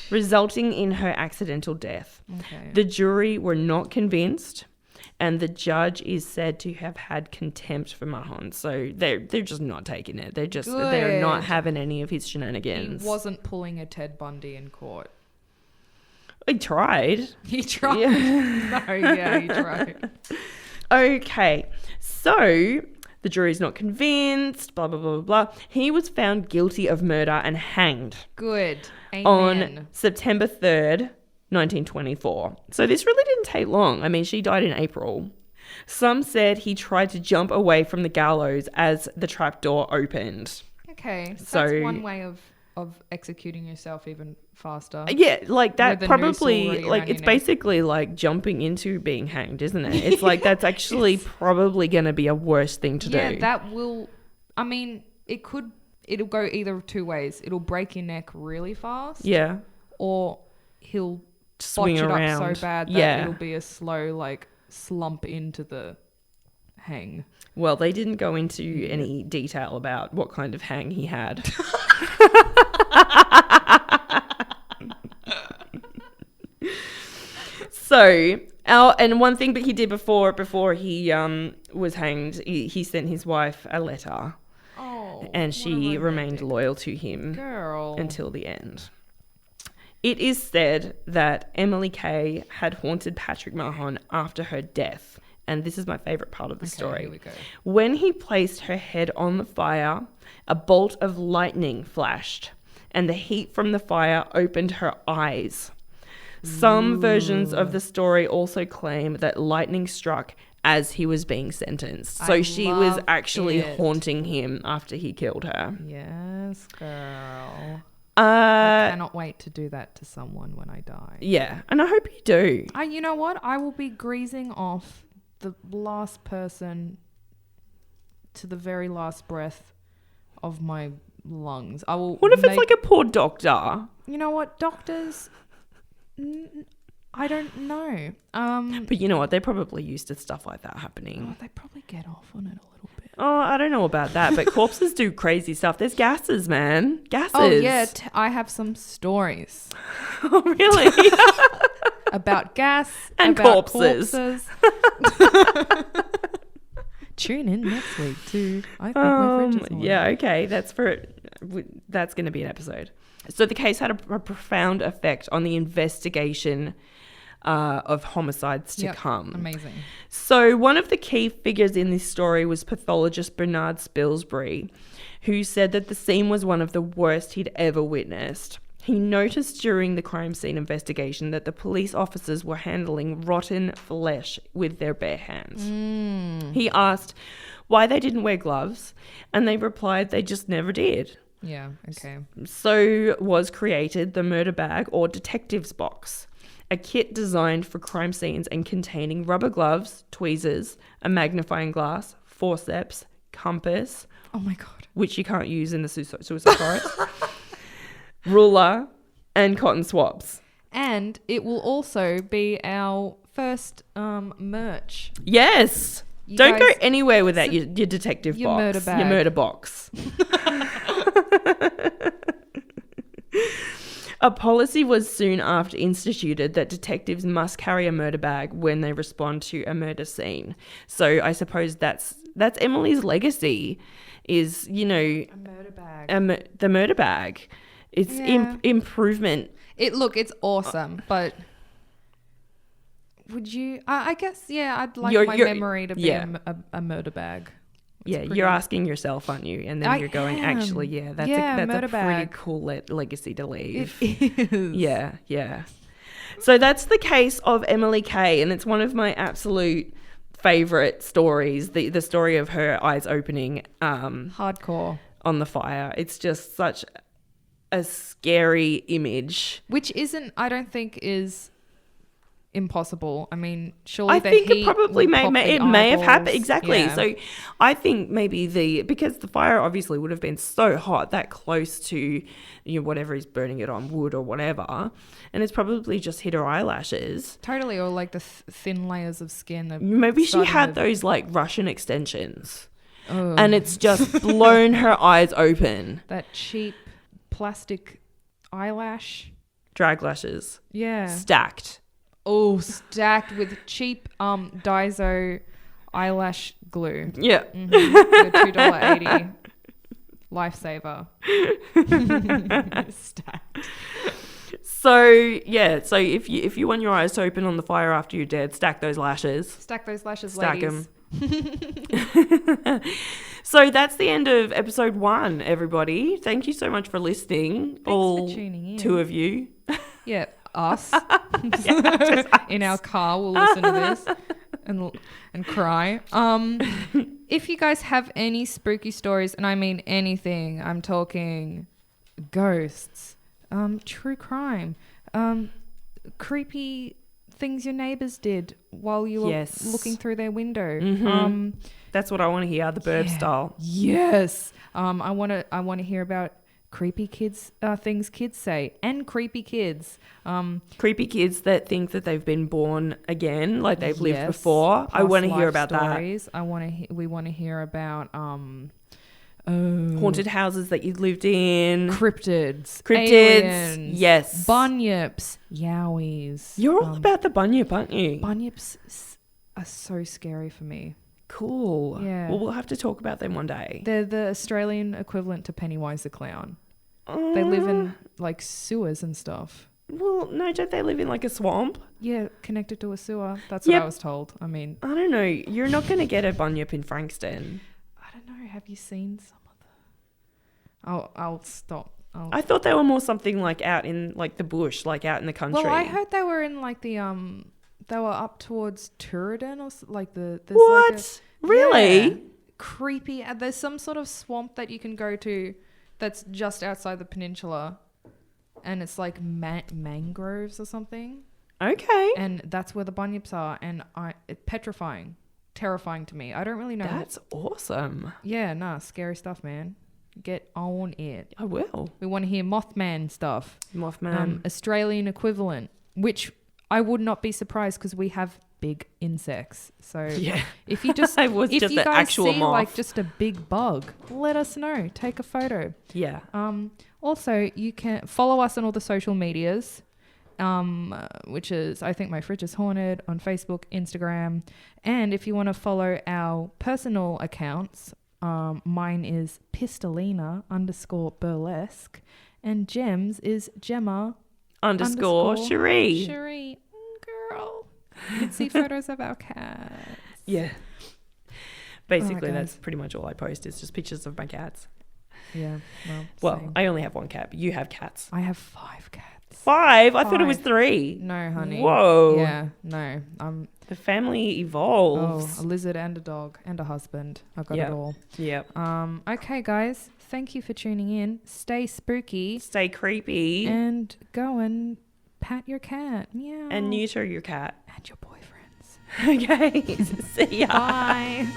[SPEAKER 1] resulting in her accidental death.
[SPEAKER 2] Okay.
[SPEAKER 1] The jury were not convinced, and the judge is said to have had contempt for Mahon. So they're just not taking it. They're not having any of his shenanigans.
[SPEAKER 2] He wasn't pulling a Ted Bundy in court.
[SPEAKER 1] He tried.
[SPEAKER 2] He tried.
[SPEAKER 1] Yeah.
[SPEAKER 2] No, yeah, he tried.
[SPEAKER 1] Okay, so the jury's not convinced, blah, blah, blah, blah. He was found guilty of murder and hanged.
[SPEAKER 2] Good. Amen.
[SPEAKER 1] On September 3rd, 1924. So this really didn't take long. I mean, she died in April. Some said he tried to jump away from the gallows as the trapdoor opened.
[SPEAKER 2] Okay, so that's one way of executing yourself even faster.
[SPEAKER 1] Yeah, like that probably, like it's
[SPEAKER 2] neck.
[SPEAKER 1] basically like jumping into being hanged, isn't it? It's like that's actually probably going to be a worse thing to do.
[SPEAKER 2] Yeah, that will, I mean, it'll go either 2 ways. It'll break your neck really fast.
[SPEAKER 1] Yeah.
[SPEAKER 2] Or he'll
[SPEAKER 1] swing
[SPEAKER 2] botch
[SPEAKER 1] around.
[SPEAKER 2] it up so bad that it'll be a slow like slump into the hang.
[SPEAKER 1] Well, they didn't go into any detail about what kind of hang he had. So, and one thing that he did before he was hanged, he sent his wife a letter.
[SPEAKER 2] Oh,
[SPEAKER 1] and she remained loyal to him until the end. It is said that Emily Kay had haunted Patrick Mahon after her death. And this is my favourite part of the story.
[SPEAKER 2] Here we go.
[SPEAKER 1] When he placed her head on the fire, a bolt of lightning flashed, and the heat from the fire opened her eyes. Some versions of the story also claim that lightning struck as he was being sentenced. So she was actually haunting him after he killed her.
[SPEAKER 2] Yes, girl. I cannot wait to do that to someone when I die.
[SPEAKER 1] Yeah, and I hope you do.
[SPEAKER 2] You know what? I will be greasing off the last person to the very last breath of my lungs. I will.
[SPEAKER 1] What if it's like a poor doctor?
[SPEAKER 2] You know what, doctors? I don't know.
[SPEAKER 1] But you know what? They're probably used to stuff like that happening.
[SPEAKER 2] Oh, they probably get off on it a little bit.
[SPEAKER 1] Oh, I don't know about that, but corpses do crazy stuff. There's gases, man. Gases.
[SPEAKER 2] Oh yeah, I have some stories.
[SPEAKER 1] Oh really?
[SPEAKER 2] About gas
[SPEAKER 1] and
[SPEAKER 2] about
[SPEAKER 1] corpses.
[SPEAKER 2] Tune in next week to I think my fridge is on.
[SPEAKER 1] Yeah, okay. That's going to be an episode. So the case had a profound effect on the investigation of homicides to come.
[SPEAKER 2] Amazing.
[SPEAKER 1] So one of the key figures in this story was pathologist Bernard Spilsbury, who said that the scene was one of the worst he'd ever witnessed. He noticed during the crime scene investigation that the police officers were handling rotten flesh with their bare hands. He asked why they didn't wear gloves, and they replied they just never did.
[SPEAKER 2] Yeah, okay.
[SPEAKER 1] So was created the murder bag or detective's box, a kit designed for crime scenes and containing rubber gloves, tweezers, a magnifying glass, forceps, compass.
[SPEAKER 2] Oh my God.
[SPEAKER 1] Which you can't use in the suicide forest. Ruler, and cotton swabs.
[SPEAKER 2] And it will also be our first merch.
[SPEAKER 1] Yes. Don't go anywhere without your detective
[SPEAKER 2] your
[SPEAKER 1] box.
[SPEAKER 2] Murder bag.
[SPEAKER 1] Your murder box. A policy was soon after instituted that detectives must carry a murder bag when they respond to a murder scene. So I suppose that's Emily's legacy is, you know...
[SPEAKER 2] A murder bag.
[SPEAKER 1] The murder bag. It's improvement.
[SPEAKER 2] It's awesome, but would you... I guess, yeah, I'd like my memory to be a murder bag.
[SPEAKER 1] You're asking yourself, aren't you? And then you're going, actually, that's a pretty cool legacy to leave.
[SPEAKER 2] It is.
[SPEAKER 1] Yeah. So that's the case of Emily Kay, and it's one of my absolute favourite stories, the story of her eyes opening.
[SPEAKER 2] Hardcore.
[SPEAKER 1] On the fire. It's just such a scary image.
[SPEAKER 2] Which I don't think is impossible. I mean, surely
[SPEAKER 1] I think it probably may have happened. Exactly.
[SPEAKER 2] Yeah.
[SPEAKER 1] So I think maybe because the fire obviously would have been so hot, that close to whatever is burning it on, wood or whatever, and it's probably just hit her eyelashes.
[SPEAKER 2] Totally, or like the thin layers of skin.
[SPEAKER 1] Maybe she had those like Russian extensions. Oh. And it's just blown her eyes open.
[SPEAKER 2] That cheap plastic eyelash.
[SPEAKER 1] Drag lashes.
[SPEAKER 2] Yeah.
[SPEAKER 1] Stacked.
[SPEAKER 2] Oh, stacked with cheap Daiso eyelash glue.
[SPEAKER 1] Yeah.
[SPEAKER 2] Mm-hmm. Your $2.80 lifesaver. Stacked.
[SPEAKER 1] So if you want your eyes to open on the fire after you're dead, stack those lashes.
[SPEAKER 2] Stack those lashes,
[SPEAKER 1] stack
[SPEAKER 2] ladies.
[SPEAKER 1] Them. So that's the end of episode 1, everybody. Thank you so much for listening.
[SPEAKER 2] Thanks for tuning in.
[SPEAKER 1] 2 of you.
[SPEAKER 2] Yeah, us. In our car, we'll listen to this and cry. If you guys have any spooky stories, and I mean anything, I'm talking ghosts, true crime, creepy things your neighbors did while you were looking through their window.
[SPEAKER 1] Mm-hmm. That's what I want to hear, the Burb style.
[SPEAKER 2] Yes. I want to hear about creepy kids, things kids say, and creepy kids.
[SPEAKER 1] Creepy kids that think that they've been born again, like they've lived before. I want to hear about stories.
[SPEAKER 2] That. We want to hear about
[SPEAKER 1] haunted houses that you lived in,
[SPEAKER 2] cryptids,
[SPEAKER 1] aliens, yes,
[SPEAKER 2] bunyips, yowies.
[SPEAKER 1] You're all about the bunyip, aren't you?
[SPEAKER 2] Bunyips are so scary for me.
[SPEAKER 1] Cool.
[SPEAKER 2] Yeah.
[SPEAKER 1] Well, we'll have to talk about them one day.
[SPEAKER 2] They're the Australian equivalent to Pennywise the Clown. They live in like sewers and stuff.
[SPEAKER 1] Well, no, don't they live in like a swamp?
[SPEAKER 2] Yeah, connected to a sewer. That's what I was told. I mean,
[SPEAKER 1] I don't know. You're not going to get a bunyip in Frankston.
[SPEAKER 2] I don't know. Have you seen some of the... I'll stop.
[SPEAKER 1] I thought they were more something like out in like the bush, like out in the country.
[SPEAKER 2] Well, I heard they were in like the they were up towards Turadin or like there's
[SPEAKER 1] what?
[SPEAKER 2] Like
[SPEAKER 1] really?
[SPEAKER 2] Creepy. There's some sort of swamp that you can go to that's just outside the peninsula, and it's like mangroves or something.
[SPEAKER 1] Okay.
[SPEAKER 2] And that's where the bunyips are, and it's petrifying, terrifying to me. I don't really know.
[SPEAKER 1] That's awesome.
[SPEAKER 2] Yeah, scary stuff, man. get on it.
[SPEAKER 1] I will.
[SPEAKER 2] We want to hear Mothman stuff.
[SPEAKER 1] Mothman.
[SPEAKER 2] Australian equivalent, which I would not be surprised because we have big insects. So
[SPEAKER 1] Yeah.
[SPEAKER 2] if you just
[SPEAKER 1] It was
[SPEAKER 2] if
[SPEAKER 1] just
[SPEAKER 2] you
[SPEAKER 1] the
[SPEAKER 2] guys
[SPEAKER 1] actual
[SPEAKER 2] see
[SPEAKER 1] moth.
[SPEAKER 2] like just a big bug, let us know. Take a photo.
[SPEAKER 1] Yeah.
[SPEAKER 2] Also, you can follow us on all the social medias, which is, I think My Fridge is Haunted on Facebook, Instagram. And if you want to follow our personal accounts, mine is Pistolina_burlesque and Gem's is Gemma
[SPEAKER 1] _ Cherie.
[SPEAKER 2] Cherie. Girl. You can see photos of our cats.
[SPEAKER 1] Yeah. Basically,
[SPEAKER 2] Alright,
[SPEAKER 1] that's
[SPEAKER 2] guys.
[SPEAKER 1] pretty much all I post is just pictures of my cats.
[SPEAKER 2] Yeah.
[SPEAKER 1] Well,
[SPEAKER 2] same.
[SPEAKER 1] I only have one cat, but you have cats.
[SPEAKER 2] I have 5 cats.
[SPEAKER 1] 5? I thought it was
[SPEAKER 2] 5.
[SPEAKER 1] 3.
[SPEAKER 2] No, honey.
[SPEAKER 1] Whoa.
[SPEAKER 2] Yeah, no.
[SPEAKER 1] The family evolves.
[SPEAKER 2] A lizard and a dog and a husband. I got it all.
[SPEAKER 1] Yep.
[SPEAKER 2] Okay, guys. Thank you for tuning in. Stay spooky
[SPEAKER 1] Stay creepy.
[SPEAKER 2] and go and pat your cat. Meow.
[SPEAKER 1] And neuter your cat.
[SPEAKER 2] And your boyfriends.
[SPEAKER 1] Okay. See ya.
[SPEAKER 2] Bye.